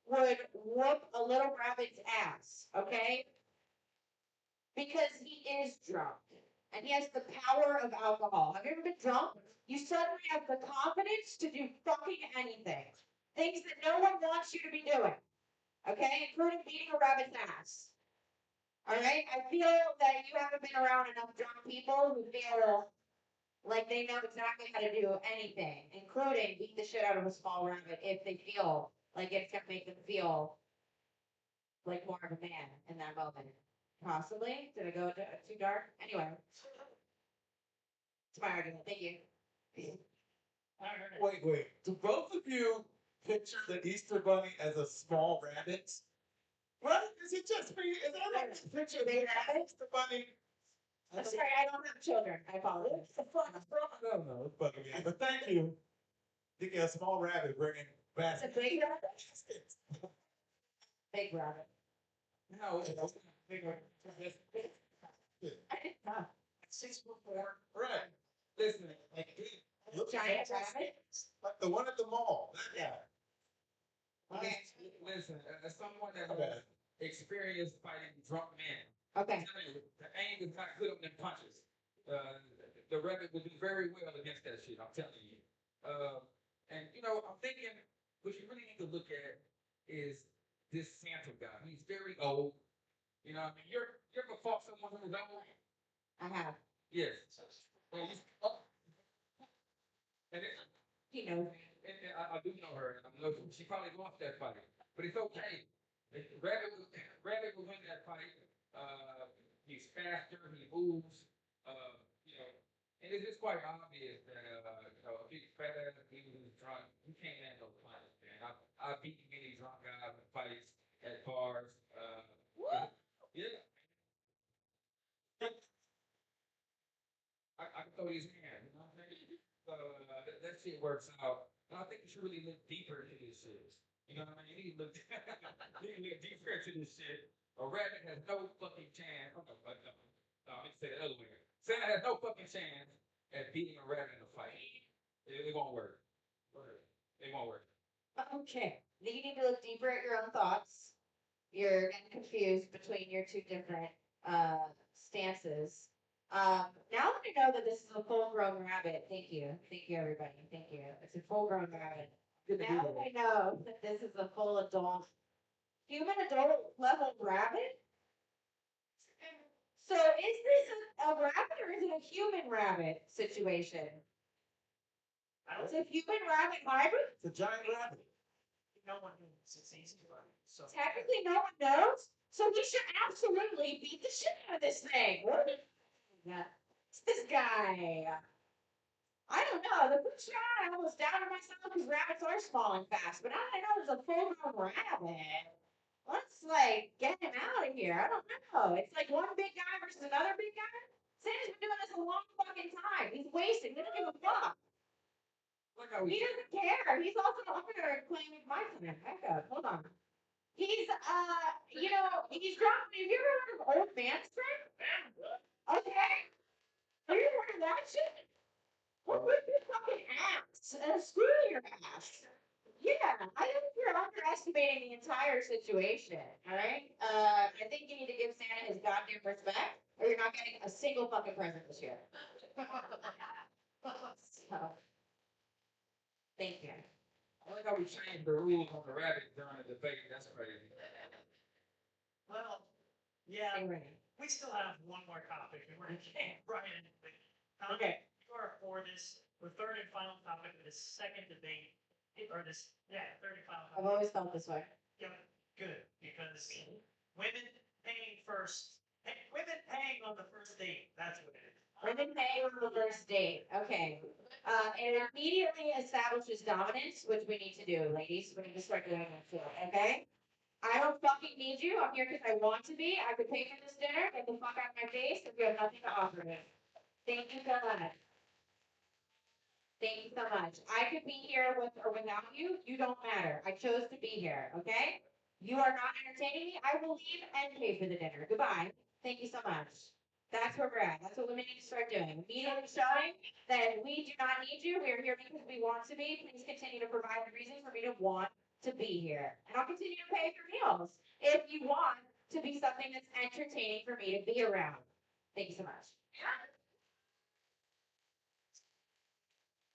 would whoop a little rabbit's ass, okay? Because he is drunk. And he has the power of alcohol. Have you ever been drunk? You suddenly have the confidence to do fucking anything. Things that no one wants you to be doing. Okay? Including beating a rabbit's ass. All right, I feel that you haven't been around enough drunk people who feel like they know exactly how to do anything, including beat the shit out of a small rabbit if they feel like it's gonna make them feel like more of a man in that moment. Possibly. Did I go too dark? Anyway, it's my argument. Thank you. Wait. Do both of you picture the Easter Bunny as a small rabbit? What? Is it just me? Is that like a picture of the Easter Bunny? I'm sorry, I don't have children. I apologize. What the fuck is from? I don't know. It's bugging me. But thank you. Thinking a small rabbit bringing It's a baskets. big rabbit. Big rabbit. No, it's not bigger. I didn't know. 6'4". Right. Listen, Like, look Giant rabbit. like the one at the mall. Yeah. Okay. listen, as someone that Okay. has experienced fighting drunk men, Okay. I'm telling you, the aim is not good on them punches. The rabbit would do very well against that shit, I'm telling you. And you know, I'm thinking what you really need to look at is this Santa guy. He's very old. You know what I mean? You ever fought someone who's old? I have. Yes. Well, and it, He knows. and I do know her, and I know she probably lost that fight, but it's okay. Rabbit will win that fight. He's faster, he moves, you know, and it's just quite obvious that you know, a big fat ass dude who's drunk, he can't handle the fight, man. I've beaten many drunk guys in fights at bars. Yeah. I can throw his hand, you know what I'm saying? So that shit works out. And I think you should really look deeper into this shit. You know what I mean? You need to look, you need to look deeper into this shit. A rabbit has no fucking chance. Oh, no, let me say the other way. Santa has no fucking chance at beating a rabbit in a fight. It won't work. It won't work. Okay. You need to look deeper at your own thoughts. You're getting confused between your two different stances. Now that I know that this is a full-grown rabbit, thank you, everybody, thank you. It's a full-grown rabbit. Now that I know that this is a full adult, human adult level rabbit. So is this a rabbit or is it a human rabbit situation? It's a human rabbit hybrid. It's a giant rabbit. No one knows. It's easy, right? So Technically, no one knows. So we should absolutely beat the shit out of this thing. What? It's this guy. I don't know. The first round, I almost doubted myself because rabbits are small and fast. But now that I know there's a full-grown rabbit, let's like get him out of here. I don't know. It's like one big guy versus another big guy. Santa's been doing this a long fucking time. He's wasting. He doesn't give a fuck. Look how He doesn't care. He's also up there claiming my time. Back up. Hold on. He's you know, he's drunk. Have you ever heard of old man strength? Okay. Have you ever heard of that shit? Well, whip your fucking ass and screw your ass. Yeah, I think you're underestimating the entire situation. All right. I think you need to give Santa his goddamn respect, or you're not getting a single fucking present this year. So, thank you. I like how we changed the rules on the rabbit during the debate. That's crazy. well, yeah, Stay ready. we still have one more topic and we're getting right into it. Okay. You are for this, the third and final topic of this second debate, or this, third and final I've topic. always felt this way. Yeah, good, because women paying first, women paying on the first date, that's what it is. Women paying on the first date. Okay. It immediately establishes dominance, which we need to do, ladies. We need to start doing that too. Okay. I don't fucking need you. I'm here because I want to be. I could pay for this dinner. Get the fuck out of my face if you have nothing to offer me. Thank you so much. Thank you so much. I could be here with or without you. You don't matter. I chose to be here. Okay. You are not entertaining me. I will leave and pay for the dinner. Goodbye. Thank you so much. That's where we're at. That's what women need to start doing. Immediately showing that we do not need you. We are here because we want to be. Please continue to provide the reason for me to want to be here. And I'll continue to pay for meals if you want to be something that's entertaining for me to be around. Thank you so much.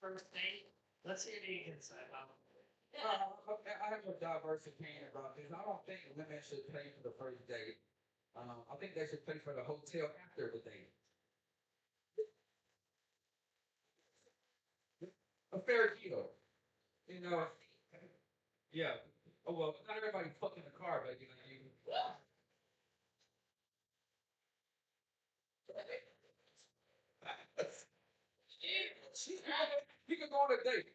First date, let's hear the inside. I have a diverse opinion about this. I don't think women should pay for the first date. I think they should pay for the hotel after the date. A fair deal. You know, yeah. Oh well, not everybody fucking the car, but you know, you can go on a date.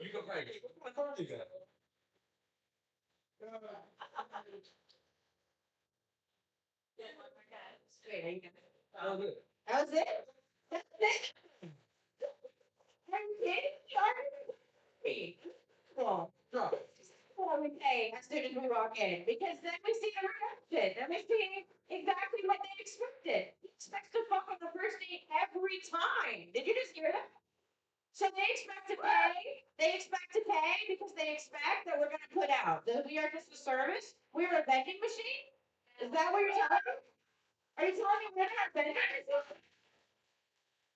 You can pay. What kind of car you got? Wait, That was it. that was it? That's it? Are you kidding? Sorry. Well, Drop. what we pay as soon as we walk in, because then we see the reaction, then we see exactly what they expected. He expects to fuck on the first date every time. Did you just hear that? So they expect to pay because they expect that we're gonna put out, that we are just a service, we're a vending machine? Is that what you're telling me? Are you telling me we're not a vending machine?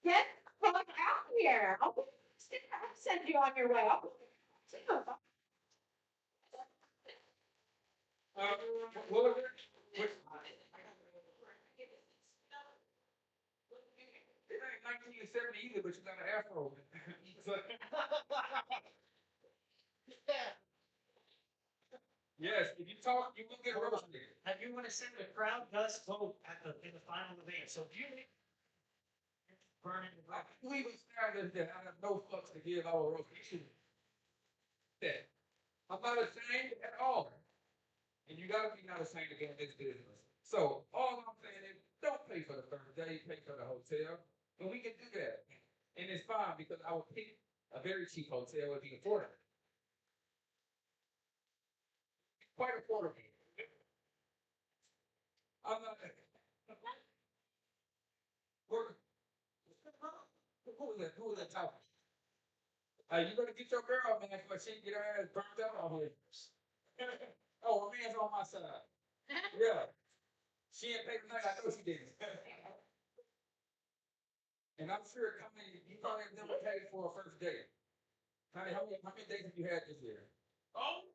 Get the fuck out here, I'll send you on your way, What was it? It ain't 1970 either, but you got an afro. Yes, if you talk, you will get roasted. And you want to say the crowd does vote in the final debate, so if you burning the I believe in standards that I have no fucks to give our rotation. That I'm not ashamed at all. And you gotta be not ashamed to get in this business. So all I'm saying is don't pay for the first day, pay for the hotel. And we can do that. And it's fine because I would pick a very cheap hotel would be affordable. Quite affordable. I'm not who was that talking? You better get your girl, man, before she get her ass burnt up on here. Oh, my man's on my side. Yeah. She ain't paid tonight, I know she didn't. And I'm sure coming, you probably have never paid for a first date. Honey, how many dates have you had this year? Oh.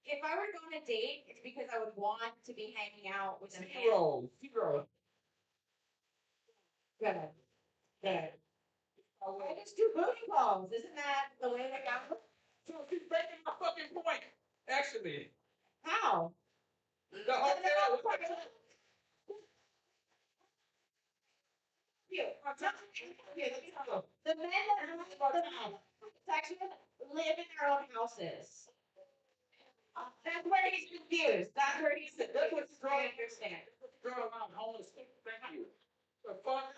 If I were to go on a date, it's because I would want to be hanging out with a man. Zero. Good. Good. I just do booty calls, isn't that the way they go? So she's making my fucking point. Actually, How? the hotel. The men that section live in their own houses. That's where he's confused. That's where he's, that's what he's trying to understand. Girl, I'm homeless. Thank you. The fuck?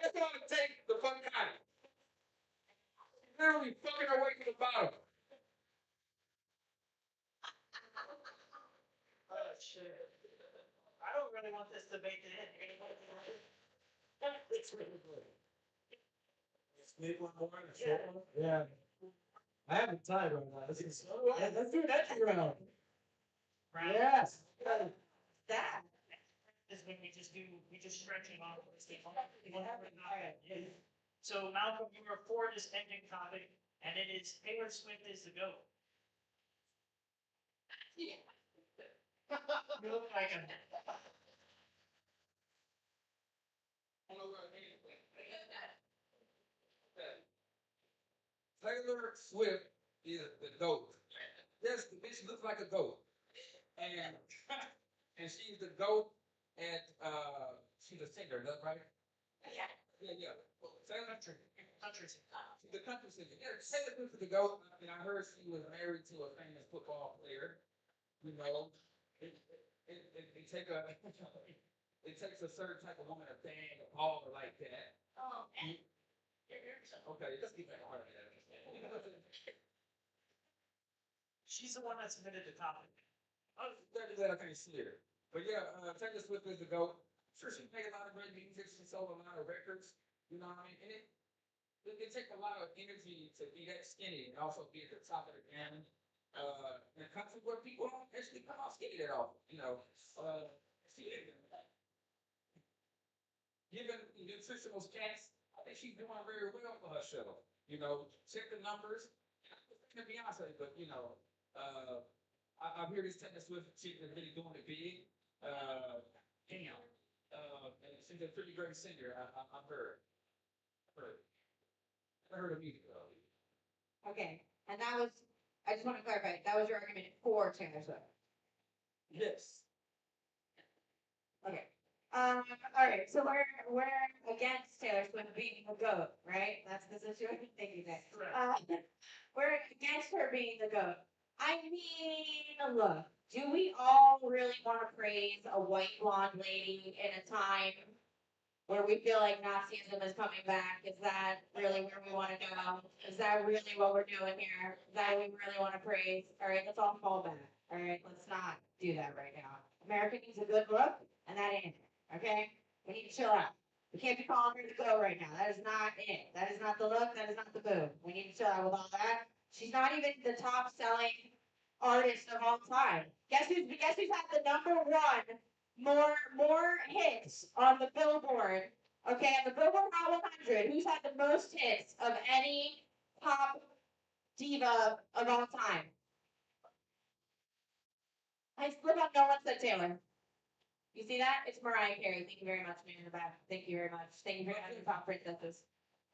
That's all it takes. The fuck out. Literally fucking her way to the bottom. Oh, shit. I don't really want this debate to end. It's really good. Sneak one more and a short one? Yeah. I haven't tied right now. This is, yeah, let's do an entry round. Round Yes. That. is when we just stretch it off. So Malcolm, you are for this ending topic, and it is Taylor Swift is the GOAT. You look like a Taylor Swift is the GOAT. Yes, the bitch looks like a goat. And she's the GOAT and she's a singer, is that right? Yeah. Yeah. Well, Taylor country singer. she's a country singer. Yeah, Taylor Swift is the GOAT. I mean, I heard she was married to a famous football player. You know, it takes a certain type of woman to bang a baller like that. Oh. Okay, let's get back on that. She's the one that submitted the topic. That I can't see her. But yeah, Taylor Swift is the GOAT. Sure, she made a lot of great music. She sold a lot of records. You know what I mean? And it takes a lot of energy to be that skinny and also be at the top of the game. In a country where people don't actually come out skinny that often. You know, she given nutritional stats, I think she's doing very well for her show. You know, check the numbers. To Beyonce, but you know, I hear this Taylor Swift chick is really doing it big. Damn. And she's a pretty great singer. I've heard. I heard her music though. Okay, and that was, I just want to clarify, that was your argument for Taylor Swift. Yes. Okay. All right, so we're against Taylor Swift being the GOAT, right? That's the situation thinking that. We're against her being the GOAT. I mean, look, do we all really want to praise a white blonde lady in a time where we feel like Nazism is coming back? Is that really where we want to go? Is that really what we're doing here? Is that what we really want to praise? All right, let's all fall back. All right, let's not do that right now. America needs a good look, and that ain't it. Okay? We need to chill out. We can't be calling her the go right now. That is not it. That is not the look. That is not the move. We need to chill out with all that. She's not even the top selling artist of all time. Guess who's had the number one more hits on the Billboard? Okay, on the Billboard Hot 100, who's had the most hits of any pop diva of all time? I flip on no one said Taylor. You see that? It's Mariah Carey. Thank you very much, man in the back. Thank you very much. Thank you for having pop princesses.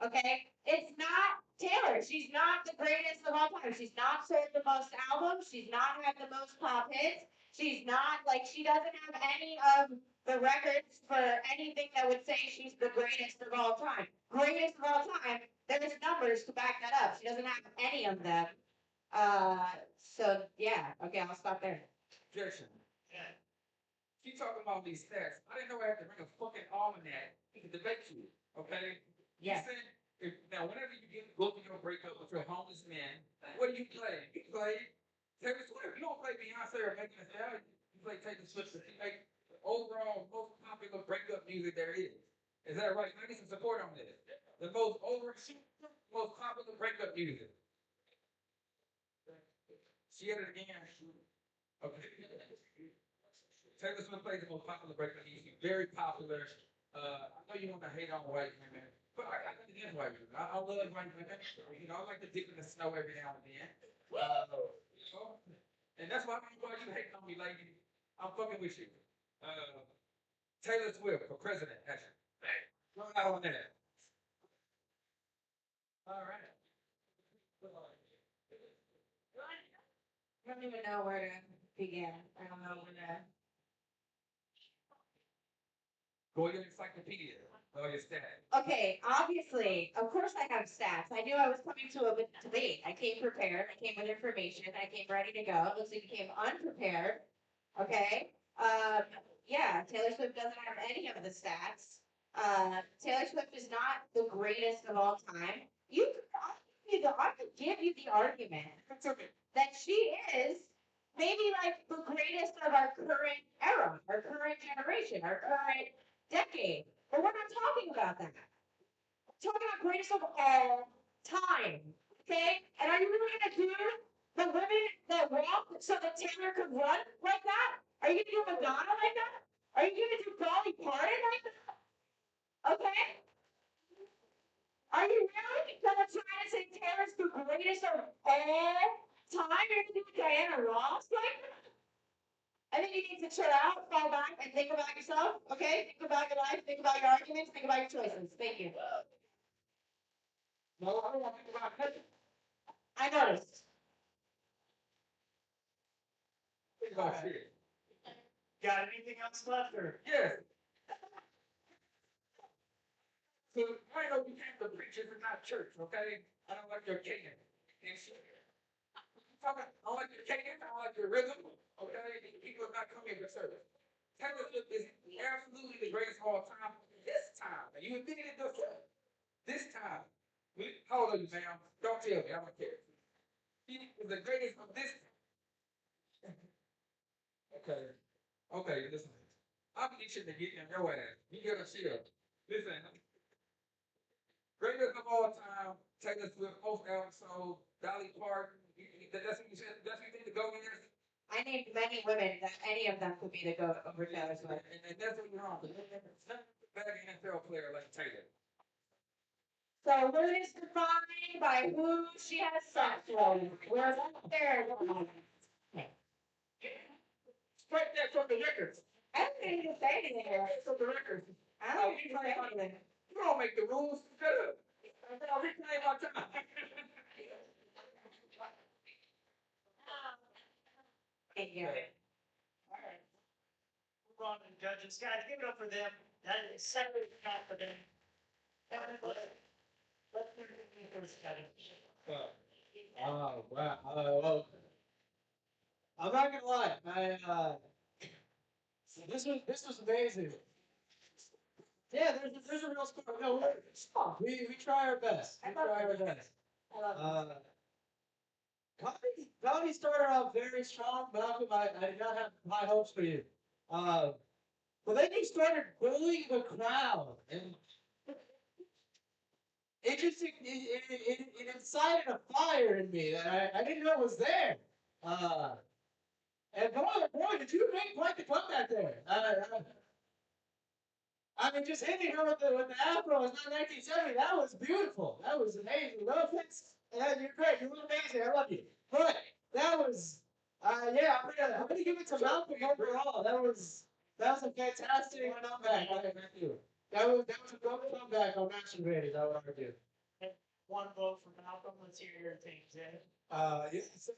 Okay? It's not Taylor. She's not the greatest of all time. She's not sold the most albums. She's not had the most pop hits. She's not, like, she doesn't have any of the records for anything that would say she's the greatest of all time. Greatest of all time, there's numbers to back that up. She doesn't have any of them. So, yeah. Okay, I'll stop there. Objection. She talking about these stats. I didn't know I had to bring a fucking almanac to debate you. Okay? Yeah. You said, now, whenever you go through your breakup with your homeless man, what do you play? You play Taylor Swift. You don't play Beyonce or Megan Thee Stallion. You play Taylor Swift. She make the overall most popular breakup music there is. Is that right? I need some support on this. The most popular breakup music. She had it again. Okay. Taylor Swift plays the most popular breakup music. Very popular. I know you want to hate on white women, but I understand white women. I love white women. You know, I like to dip in the snow every now and then. You know, and that's why I'm glad you hate on me, lady. I'm fucking with you. Taylor Swift for president, actually. Throw it out on that. All right. I don't even know where to begin. I don't know where to. Go to your encyclopedia. Or your stats. Okay, obviously, of course I have stats. I knew I was coming to a debate. I came prepared. I came with information. I came ready to go. It looks like you came unprepared. Okay. Yeah, Taylor Swift doesn't have any of the stats. Taylor Swift is not the greatest of all time. I could give you the argument that she is maybe like the greatest of our current era, our current generation, our current decade. But we're not talking about that. We're talking about greatest of all time. Okay? And are you really gonna do the women that walk so that Taylor could run like that? Are you gonna do Madonna like that? Are you gonna do Dolly Parton like that? Okay? Are you really gonna try to say Taylor's the greatest of all time? You're gonna do Diana Ross like that? I think you need to chill out, fall back, and think about yourself, okay? Think about your life, think about your arguments, think about your choices. Thank you. No, I don't want to think about nothing. I noticed. Think about shit. Got anything else left, or? Yes. So, I know you came to preachers and not church, okay? I don't like your cadence and shit. I don't like your cadence, I don't like your rhythm, okay? People are not coming to service. Taylor Swift is absolutely the greatest of all time. This time, and you admitted it yourself. This time. How old are you, ma'am? Don't tell me, I don't care. She is the greatest of this time. Okay, listen. I'm itching to get in your ass. You gotta chill. Listen. Greatest of all time, Taylor Swift, most album sold, Dolly Parton. That's what you said. That's what you think the go is. I named many women that any of them could be the GOAT over Taylor Swift. And that's what you're wrong. It's not a bad NFL player like Taylor. So who is defined by who she has sex with? We're up there. strike that from the records. I don't think you can say anything there. From the records. I don't think you can say anything. You don't make the rules. Shut up. I'll reclaim my time. Thank you. All right. Move on to the judges. Guys, give it up for them. That is second half for them. And let's do the first judge. Oh wow. Well, I'm not gonna lie. This was amazing. Yeah, there's a real score. No, we try our best. We try our best. I love it. Comedy started off very strong, Malcolm. I did not have high hopes for you. But then you started bullying the crowd, and it incited a fire in me that I didn't know was there. And boy, did you make quite the comeback there. I mean, just hitting her with the afro in 1970, that was beautiful. That was amazing. No offense. You're great. You look amazing. I love you. But that was, yeah, I'm gonna give it to Malcolm overall. That was a fantastic comeback. Thank you. That was a good comeback on Match and Graded, I would argue. One vote for Malcolm. Let's hear your take, Jay. Yes,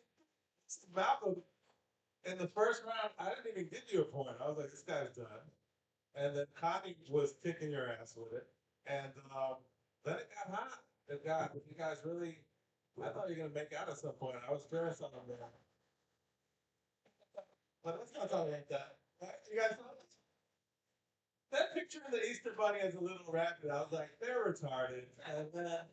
Malcolm, in the first round, I didn't even give you a point. I was like, this guy's done. And then Connie was kicking your ass with it. And then it got hot. You guys really, I thought you were going to make out at some point. I was curious on there. But let's not talk about that. You guys saw this? That picture of the Easter Bunny as a little rabbit, I was like, they're retarded. And then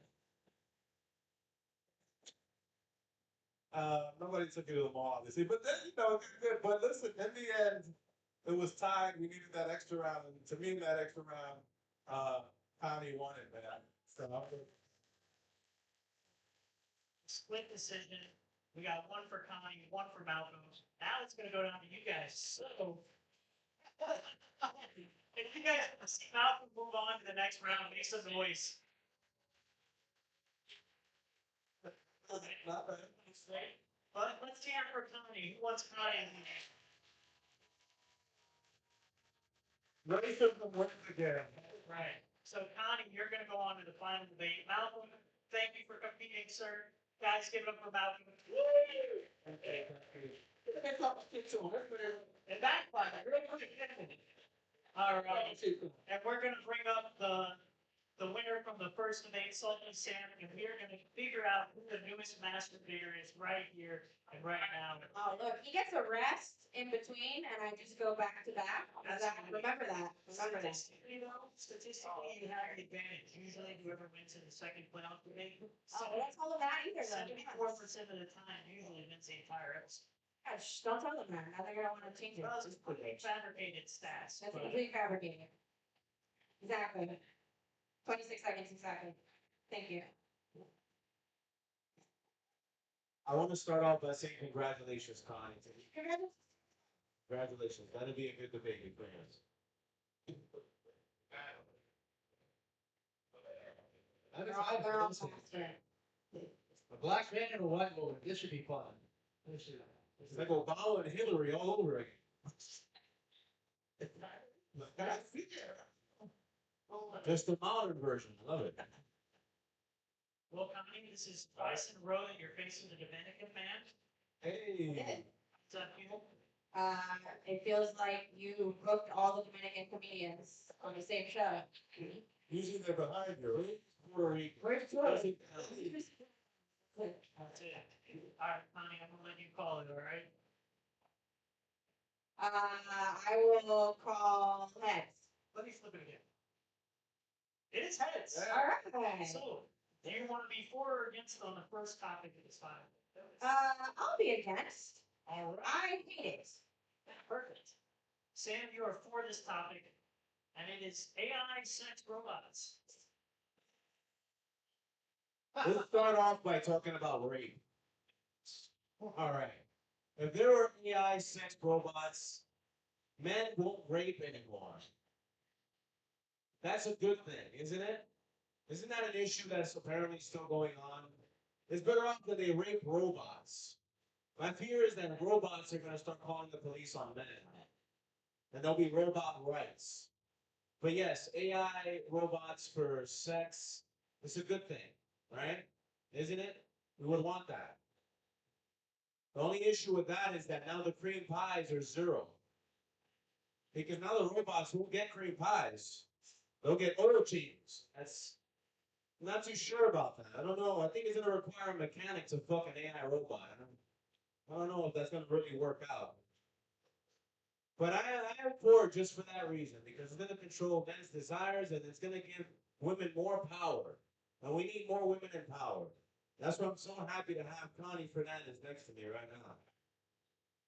nobody took it to the mall, obviously. But then, good. But listen, in the end, it was tied. We needed that extra round. And to me, that extra round, Connie won it, man. So, Split decision. We got one for Connie, one for Malcolm. Now it's going to go down to you guys. So, if you guys want to see Malcolm move on to the next round, make some noise. not bad. But let's hear it for Connie. Who wants Connie? Race them wins again. Right. So, Connie, you're going to go on to the final debate. Malcolm, thank you for competing, sir. Guys, give it up for Malcolm. Okay, thank you. And backfire. All right. And we're going to bring up the winner from the first debate, Salty Sam, and we're going to figure out who the newest master debater is right here and right now. Oh, look, he gets a rest in between, and I just go back to back. Remember that. Remember that. Statistically, you have the advantage. Usually, whoever wins in the second playoff debate, Oh, well, don't tell him that either. Then. 74% of the time, usually wins the entire episode. Gosh, don't tell him that. Now they're gonna want to change it. Well, it's pretty fabricated stats. That's but- completely fabricated. Exactly. 26 seconds exactly. Thank you. I want to start off by saying congratulations, Connie. Congratulations. That'll be a good debate, for us. They're all faster. A black man and a white woman. This should be fun. It's like Obama and Hillary all over again. Just the modern version. Love it. Well, Connie, this is twice in a row that you're facing the Dominican man. Hey. What's up, you? It feels like you booked all the Dominican comedians on the same show. Usually they're behind you, right? Puerto Rico. Where's That's it. All right, Connie, I'm gonna let you call it, all right? I will call heads. Let me flip it again. It is heads. Yeah. All right. So, do you want to be for or against on the first topic of this final? I'll be against. All right. I hate it. Perfect. Sam, you are for this topic, and it is AI sex robots. Let's start off by talking about rape. All right. If there were AI sex robots, men won't rape anymore. That's a good thing, isn't it? Isn't that an issue that's apparently still going on? It's better off that they rape robots. My fear is that robots are gonna start calling the police on men, and there'll be robot rights. But yes, AI robots for sex is a good thing, right? Isn't it? We would want that. The only issue with that is that now the cream pies are zero. Because now the robots won't get cream pies. They'll get oil changes. I'm not too sure about that. I don't know. I think it's gonna require a mechanic to fuck an AI robot. I don't know if that's gonna really work out. But I am for it just for that reason, because it's gonna control men's desires and it's gonna give women more power. And we need more women in power. That's why I'm so happy to have Connie Fernandez next to me right now.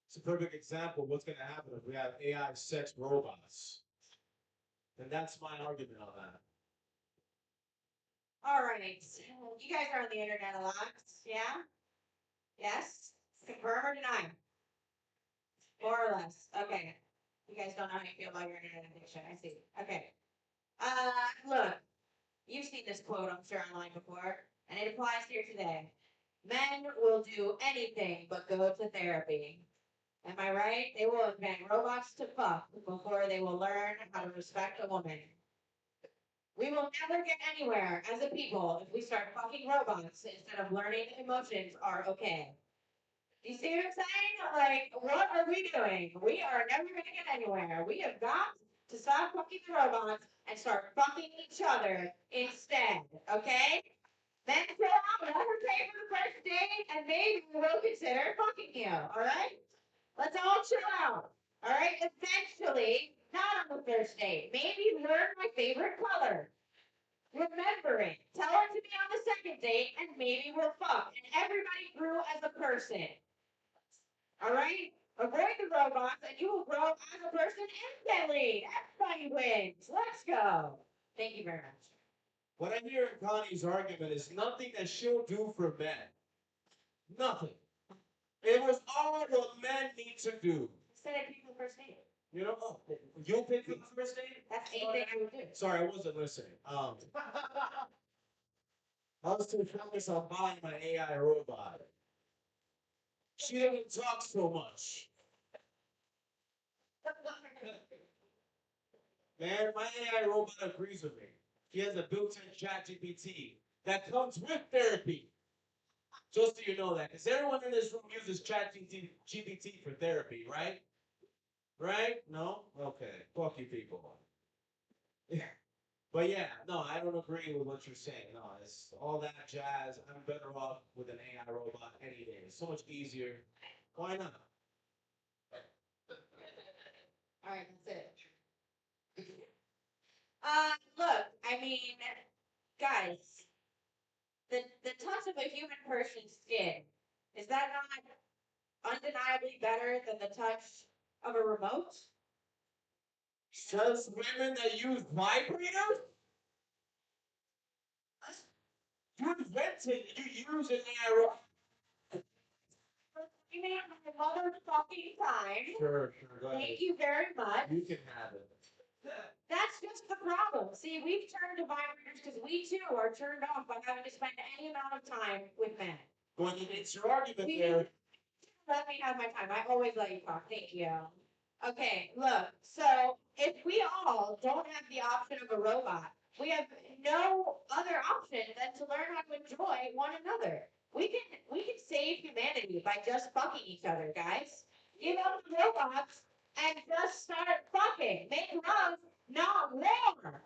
It's a perfect example of what's gonna happen if we have AI sex robots. And that's my argument on that. All right, you guys are on the internet a lot, yeah? Yes? Confirm or deny? More or less, okay. You guys don't know how you feel about your internet addiction, I see, okay. Look, you've seen this quote, I'm sure, online before, and it applies here today. Men will do anything but go to therapy. Am I right? They will invent robots to fuck before they will learn how to respect a woman. We will never get anywhere as a people if we start fucking robots instead of learning emotions are okay. Do you see what I'm saying? Like, what are we doing? We are never going to get anywhere. We have got to stop fucking the robots and start fucking each other instead, okay? Then chill out, let her pay for the first date, and maybe we'll consider fucking you, alright? Let's all chill out, alright? Eventually, not on the first date, maybe learn my favorite color. Remember it. Tell her to be on the second date, and maybe we'll fuck. And everybody grew as a person. Alright? Avoid the robots, and you will grow as a person instantly. Everybody wins. Let's go. Thank you very much. What I hear in Connie's argument is nothing that she'll do for men. Nothing. It was all what men need to do. Instead of people first date. You know, you'll pick for the first date? That's anything I would do. Sorry, I wasn't listening. I was too focused on buying my AI robot. She doesn't talk so much. Man, my AI robot agrees with me. She has a built-in ChatGPT that comes with therapy. Just so you know that, because everyone in this room uses ChatGPT for therapy, right? Right? No? Okay. Fuck you people. Yeah. But yeah, no, I don't agree with what you're saying. No, it's all that jazz. I'm better off with an AI robot any day. It's so much easier. Why not? All right, that's it. Look, I mean, guys, the touch of a human person's skin, is that not undeniably better than the touch of a remote? Just women that use vibrators? You invented, you use an AI robot. You made my mother's fucking time. Sure, go ahead. Thank you very much. You can have it. That's just the problem. See, we've turned to vibrators because we too are turned off by having to spend any amount of time with men. Well, it's your argument We there. let me have my time. I always let you talk. Thank you. Okay, look. So if we all don't have the option of a robot, we have no other option than to learn how to enjoy one another. We can save humanity by just fucking each other, guys. Give up the robots and just start fucking. Make love, not war.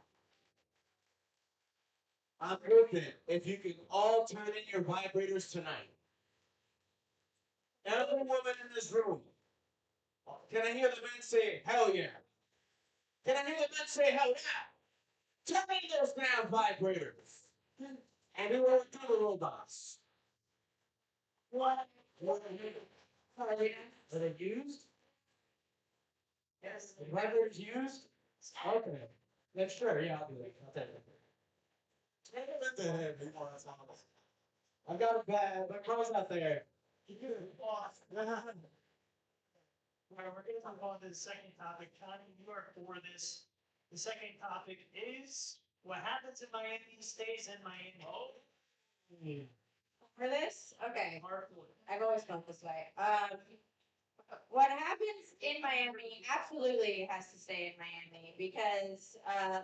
I'm with it. If you can all turn in your vibrators tonight. Every woman in this room. Can I hear the men say, hell yeah? Can I hear the men say, hell yeah? Turn in those damn vibrators. And we will do the robots. What? Are they used? Yes. The vibrators used? Okay. Then sure, yeah, I'll do it. I'll take it. What the heck? I've got a bag. My car's out there. All right, we're gonna move on to the second topic. Connie, you are for this. The second topic is what happens in Miami stays in Miami. for this? Okay. Hardcore. I've always felt this way. What happens in Miami absolutely has to stay in Miami because,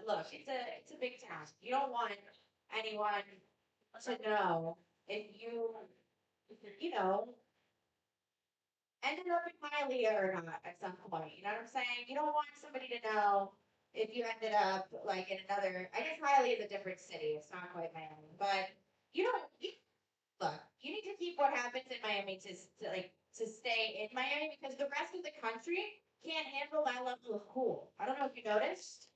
look, it's a big town. You don't want anyone to know if you know, ended up in Hialeah or not at some point. You know what I'm saying? You don't want somebody to know if you ended up like in another. I guess Hialeah is a different city. It's not quite Miami, but you don't. Look, you need to keep what happens in Miami to stay in Miami because the rest of the country can't handle that level of cool. I don't know if you noticed.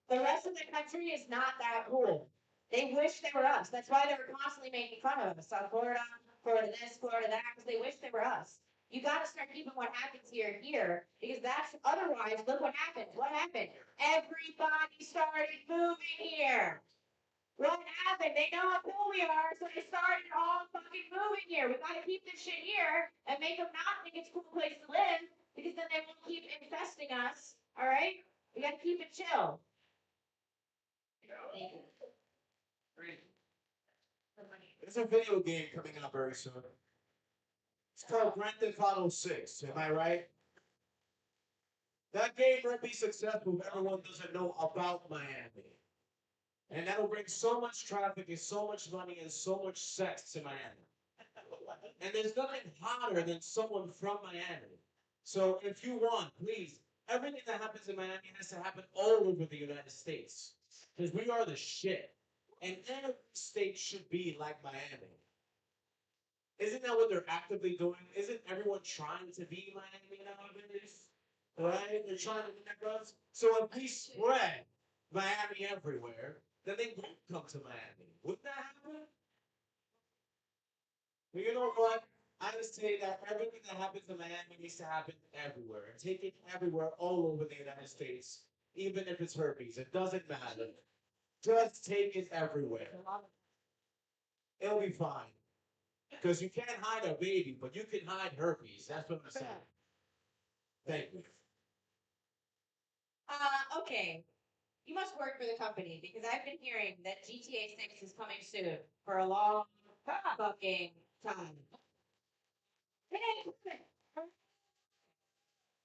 The rest of the country is not that cool. They wish they were us. That's why they were constantly making fun of us. South Florida, Florida this, Florida that, because they wish they were us. You got to start keeping what happens here, because that's otherwise. Look what happened. What happened? Everybody started moving here. What happened? They know how cool we are, so they started all fucking moving here. We gotta keep this shit here and make them not think it's a cool place to live, because then they won't keep infesting us. All right? We gotta keep it chill. There's a video game coming out very soon. It's called Grand Theft Auto 6. Am I right? That game won't be successful if everyone doesn't know about Miami. And that'll bring so much traffic and so much money and so much sex to Miami. And there's nothing hotter than someone from Miami. So if you want, please, everything that happens in Miami has to happen all over the United States. Because we are the shit. And every state should be like Miami. Isn't that what they're actively doing? Isn't everyone trying to be Miami nowadays? Right? They're trying to mimic us. So if we spread Miami everywhere, then they won't come to Miami. Wouldn't that happen? Well, you know what? I would say that everything that happens in Miami needs to happen everywhere. Take it everywhere, all over the United States. Even if it's herpes. It doesn't matter. Just take it everywhere. It'll be fine. Because you can't hide a baby, but you can hide herpes. That's what I'm saying. Thank you. Okay. You must work for the company because I've been hearing that GTA 6 is coming soon for a long fucking time. It ain't coming.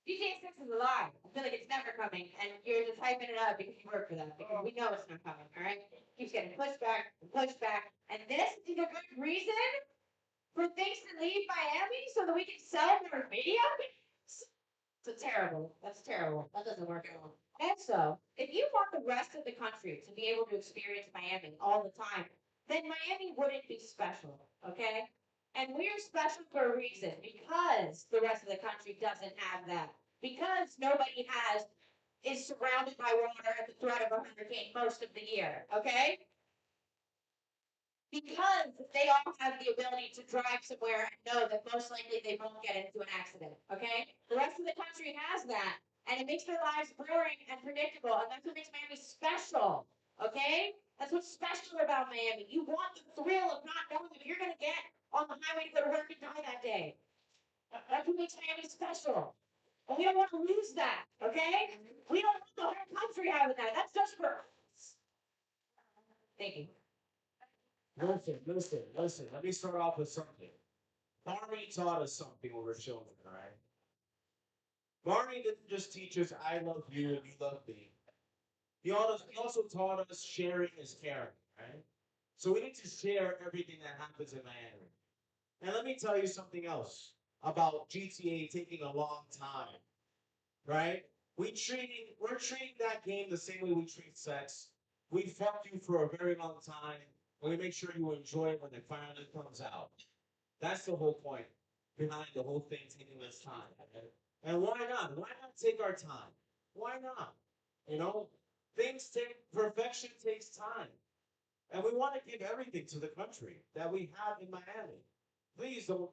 GTA 6 is a lie. I feel like it's never coming, and you're just hyping it up because you work for them, because we know it's not coming, all right? Keeps getting pushed back, and this is a good reason for things to leave Miami so that we can sell more video games? That's terrible. That's terrible. That doesn't work at all. And so, if you want the rest of the country to be able to experience Miami all the time, then Miami wouldn't be special, okay? And we're special for a reason, because the rest of the country doesn't have that. Because nobody is surrounded by water at the threat of a hurricane most of the year, okay? Because they all have the ability to drive somewhere and know that most likely they won't get into an accident, okay? The rest of the country has that, and it makes their lives boring and predictable, and that's what makes Miami special, okay? That's what's special about Miami. You want the thrill of not knowing if you're gonna get on the highway to go to work and die that day. That's what makes Miami special. And we don't want to lose that, okay? We don't want the whole country having that. That's just for us. Thank you. Listen. Let me start off with something. Barney taught us something when we were children, all right? Barney didn't just teach us, I love you and you love me. He also taught us sharing is caring, right? So we need to share everything that happens in Miami. And let me tell you something else about GTA taking a long time, right? We're treating that game the same way we treat sex. We fuck you for a very long time, and we make sure you enjoy it when it finally comes out. That's the whole point behind the whole thing taking this time. Okay? And why not? Why not take our time? Why not? You know, perfection takes time. And we want to give everything to the country that we have in Miami. Please don't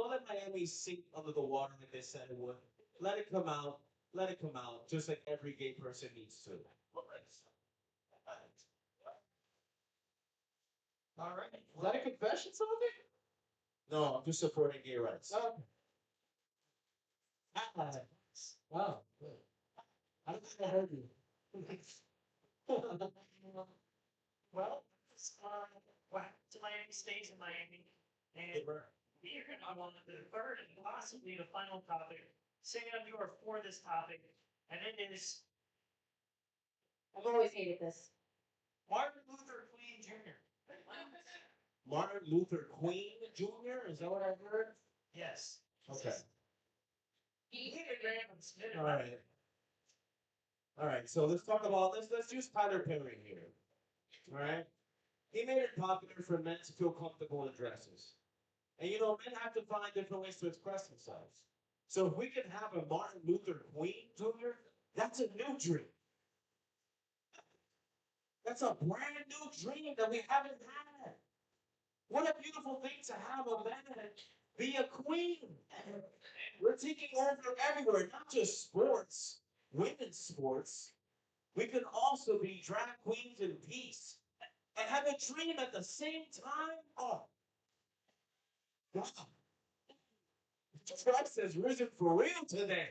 let Miami sink under the water like they said it would. Let it come out. Let it come out, just like every gay person needs to. All right. Is that a confession, something? No, I'm just supporting gay rights. Oh. Wow. I don't think I heard you. Well, what happened to Miami stays in Miami. And we're gonna go on to the third and possibly the final topic. Sam, you are for this topic, and it is I've always hated this. Martin Luther King Jr. Martin Luther Queen Jr. Is that what I heard? Yes. Okay. He hit it random spin. All right. All right. So let's talk about let's use Tyler Perry here. All right. He made it popular for men to feel comfortable in dresses, and you know men have to find different ways to express themselves. So if we can have a Martin Luther Queen Jr., that's a new dream. That's a brand new dream that we haven't had. What a beautiful thing to have a man be a queen. We're taking over everywhere, not just sports, women's sports. We can also be drag queens in peace and have a dream at the same time. Oh, wow. Christ has risen for real today.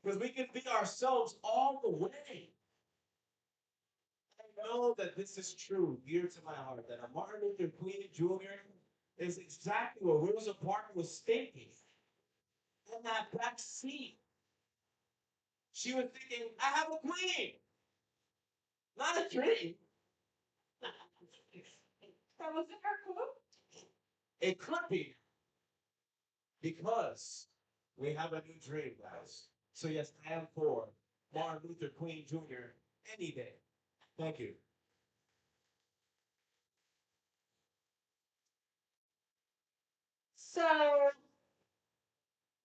Because we can be ourselves all the way. I know that this is true, dear to my heart, that a Martin Luther King Jr. is exactly what Rosa Parks was thinking in that back seat. She was thinking, I have a queen, not a dream. That was in her quote. It could be because we have a new dream, guys. So yes, I am for Martin Luther King Jr. any day. Thank you. So,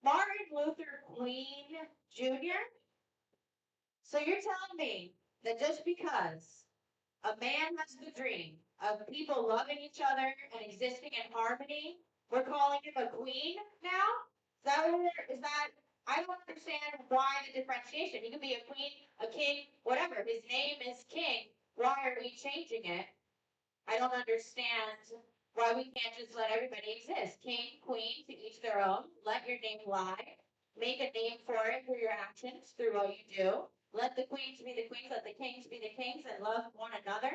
Martin Luther King Jr. So you're telling me that just because a man has the dream of people loving each other and existing in harmony, we're calling him a queen now? Is that, I don't understand why the differentiation. He could be a queen, a king, whatever. His name is King. Why are we changing it? I don't understand why we can't just let everybody exist. King, queen, to each their own. Let your name lie. Make a name for it through your actions, through what you do. Let the queens be the queens, let the kings be the kings, and love one another.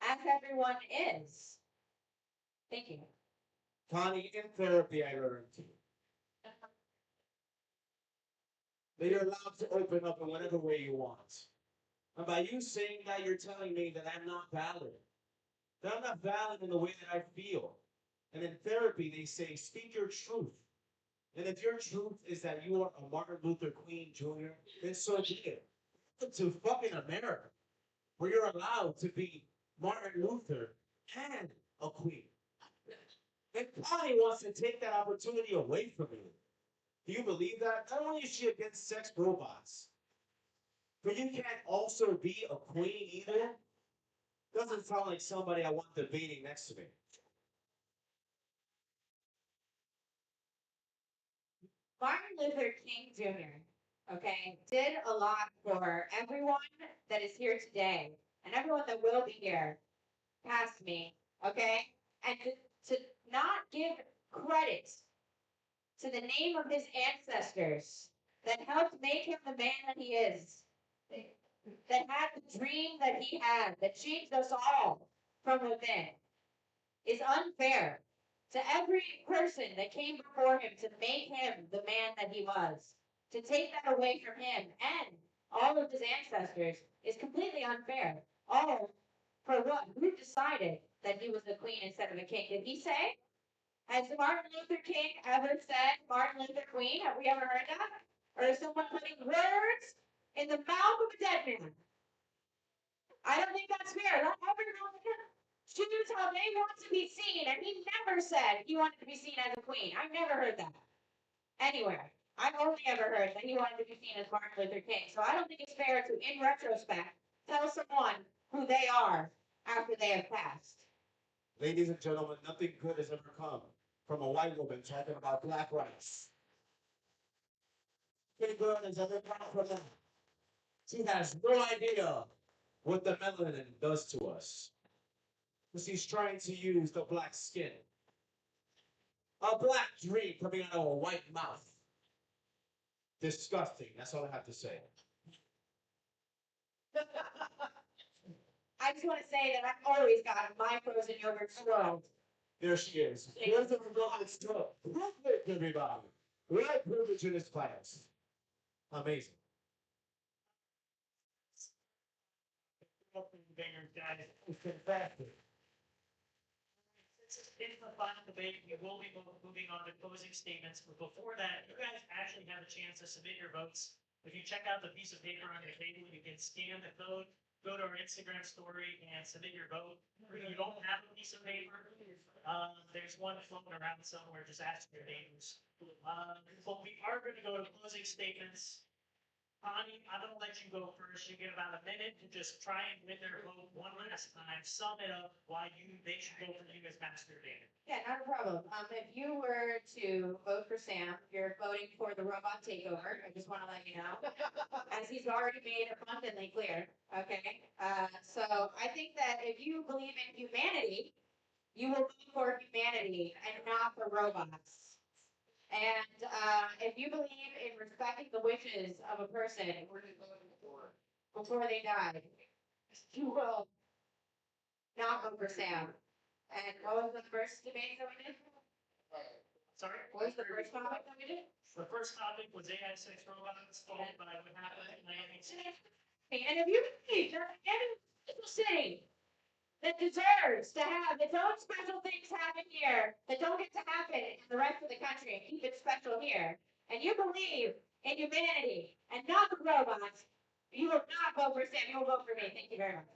As everyone is. Thank you. Connie, in therapy, I learned that you're allowed to open up in whatever way you want. And by you saying that, you're telling me that I'm not valid. That I'm not valid in the way that I feel. And in therapy, they say, speak your truth. And if your truth is that you are a Martin Luther King Jr., then so be it. Welcome to fucking America, where you're allowed to be Martin Luther and a queen. And Connie wants to take that opportunity away from you. Do you believe that? Not only is she against sex robots, but you can't also be a queen either. Doesn't sound like somebody I want debating next to me. Martin Luther King Jr., okay, did a lot for everyone that is here today and everyone that will be here past me, okay? And to not give credit to the name of his ancestors that helped make him the man that he is, that had the dream that he had, that changed us all from within, is unfair to every person that came before him to make him the man that he was. To take that away from him and all of his ancestors is completely unfair. All for what? Who decided that he was the queen instead of a king? Did he say? Has Martin Luther King ever said Martin Luther Queen? Have we ever heard that? Or is someone putting words in the mouth of a dead man? I don't think that's fair. Let everyone choose how they want to be seen. And he never said he wanted to be seen as a queen. I've never heard that anywhere. I've only ever heard that he wanted to be seen as Martin Luther King. So I don't think it's fair to, in retrospect, tell someone who they are after they have passed. Ladies and gentlemen, nothing good has ever come from a white woman talking about black rights. Nothing good has ever come from that. She has no idea what the melanin does to us. Because he's trying to use the black skin. A black dream coming out of a white mouth. Disgusting. That's all I have to say. I just want to say that I've always gotten my frozen yogurt swirled There she is. Here's the regards to privilege, everybody. We have privilege in this class. Amazing. Bangers, guys. It's fantastic. Since it's the final debate, we will be moving on to closing statements. But before that, you guys actually have a chance to submit your votes. If you check out the piece of paper on your table, you can scan the code, go to our Instagram story, and submit your vote. If you don't have a piece of paper, there's one floating around somewhere. Just ask your neighbors. But we are going to go to closing statements. Connie, I'm gonna let you go first. You get about a minute to just try and win their vote one last time. Sum it up why they should go for you as master debater. Yeah, not a problem. If you were to vote for Sam, you're voting for the robot takeover. I just want to let you know, as he's already made abundantly clear. Okay. So I think that if you believe in humanity, you will vote for humanity and not for robots. And if you believe in respecting the wishes of a person before they die, you will not vote for Sam. And what was the first debate that we did? Sorry? What was the first topic that we did? The first topic was AI sex robots, followed by what happened in Miami. And if you believe there's any city that deserves to have its own special things happen here that don't get to happen in the rest of the country and keep it special here, and you believe in humanity and not the robots, you will not vote for Sam. You will vote for me. Thank you very much.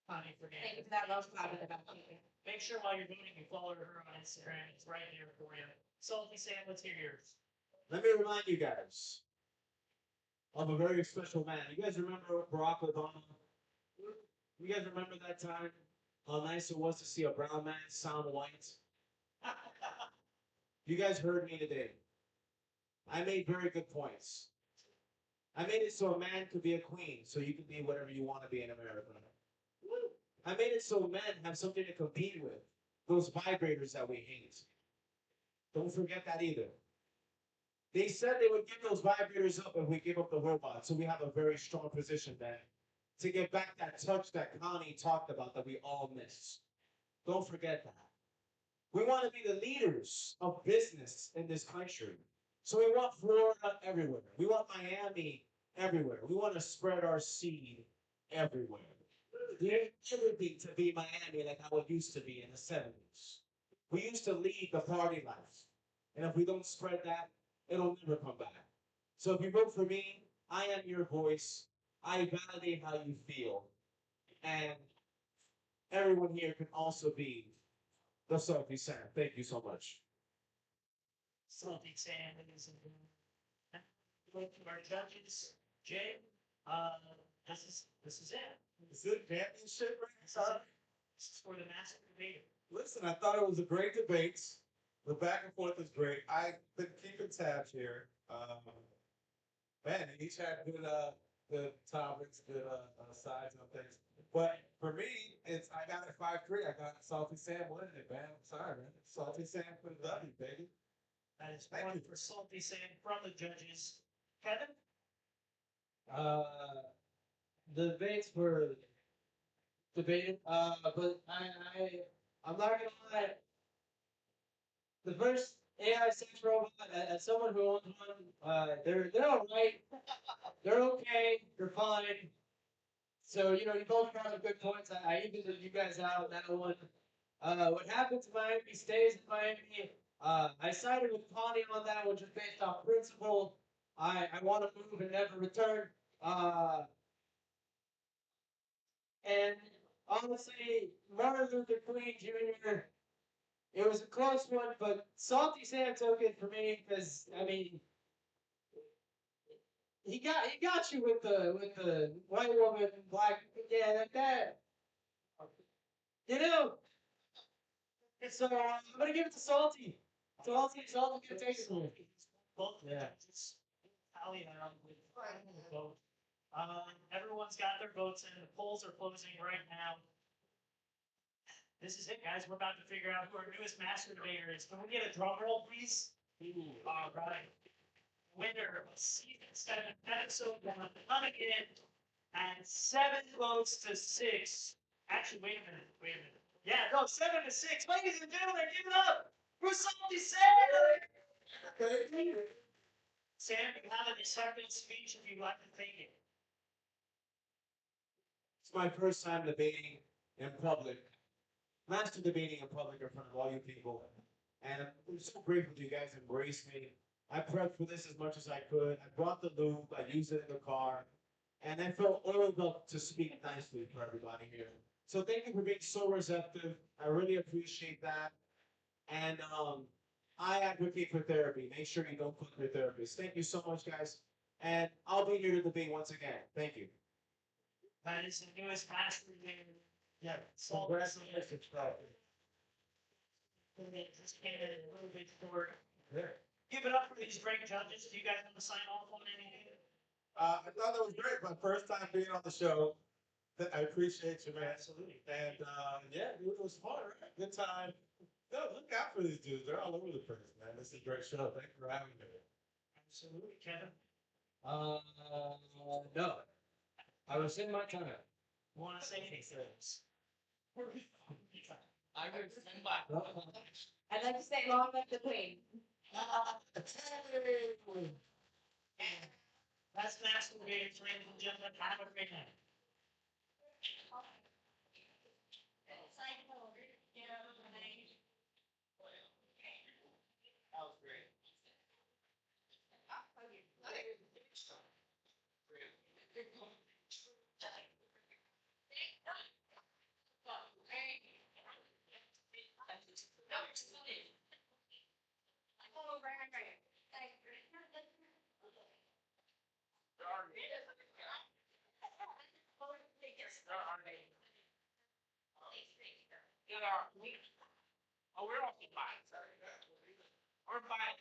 Connie, Thank you for that most positive about you. Make sure while you're voting, you follow her on Instagram. It's right here for you. Salty Sam, let's hear yours. Let me remind you guys of a very special man. You guys remember Barack Obama? You guys remember that time? How nice it was to see a brown man sound white? You guys heard me today. I made very good points. I made it so a man could be a queen, so you can be whatever you want to be in America. I made it so men have something to compete with. Those vibrators that we hate. Don't forget that either. They said they would give those vibrators up if we give up the robots, so we have a very strong position then to get back that touch that Connie talked about that we all miss. Don't forget that. We want to be the leaders of business in this country. So we want Florida everywhere. We want Miami everywhere. We want to spread our seed everywhere. There's everything to be Miami like how it used to be in the 70s. We used to lead the party life. And if we don't spread that, it'll never come back. So if you vote for me, I am your voice. I validate how you feel. And everyone here can also be the Salty Sam. Thank you so much. Salty Sam, ladies and gentlemen. Look to our judges. Jay, this is it. Is it championship right This is now? it. This is for the master debater. Listen, I thought it was a great debate. The back and forth was great. I've been keeping tabs here. Man, each had good topics, good sides on things. But for me, I got it 5-3. I got Salty Sam winning it, man. I'm sorry, man. Salty Sam for the W, baby. That is one for Salty Sam from the judges. Kevin? The debates were debated, but I'm not gonna lie. The first AI sex robot, as someone who owns one, they're all right. They're okay. They're fine. So you both brought up good points. I even did you guys out on that one. What happens in Miami stays in Miami. I sided with Connie on that one just based off principle. I want to move and never return. And honestly, Martin Luther King Jr. It was a close one, but Salty Sam took it for me because I mean, he got you with the white woman and black, yeah, like that. So I'm gonna give it to Salty. Salty can take it. Both the Yeah. judges tally out with the vote. Everyone's got their votes in. The polls are closing right now. This is it, guys. We're about to figure out who our newest master debater is. Can we get a drum roll, please? All right. Winner of season 7, episode 1, coming in at 7 votes to 6. Actually, wait a minute. Yeah, no, 7-6. Ladies and gentlemen, give it up for Salty Sam. Sam, you have an acceptance speech if you'd like to take it. It's my first time debating in public. Master debating in public in front of all you people. And I'm so grateful you guys embraced me. I prepped for this as much as I could. I brought the lube, I used it in the car, and I felt oiled up to speak nicely for everybody here. So thank you for being so receptive. I really appreciate that. And I advocate for therapy. Make sure you don't fuck your therapist. Thank you so much, guys. And I'll be here to debate once again. Thank you. That is the newest master game. Yeah, Salty. Congratulations, bro. Just came in a little bit short. Give it up for these great judges. Do you guys want to sign off on anything? I thought that was great. My first time being on the show. I appreciate you, man. Absolutely. And yeah, dude, it was fun, right? Good time. No, look out for these dudes. They're all over the place, man. This is a great show. Thank you for having me. Absolutely, Kevin. No. I was in my time. Want to say anything? I would send my. I'd like to say long live the queen. That's master debaters, ladies and gentlemen. Have a great night. That was great. Oh, we're all fine. We're fine.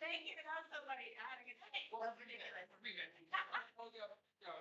Thank you, that's somebody having a night. Well, ridiculous. Oh, yeah. Yeah.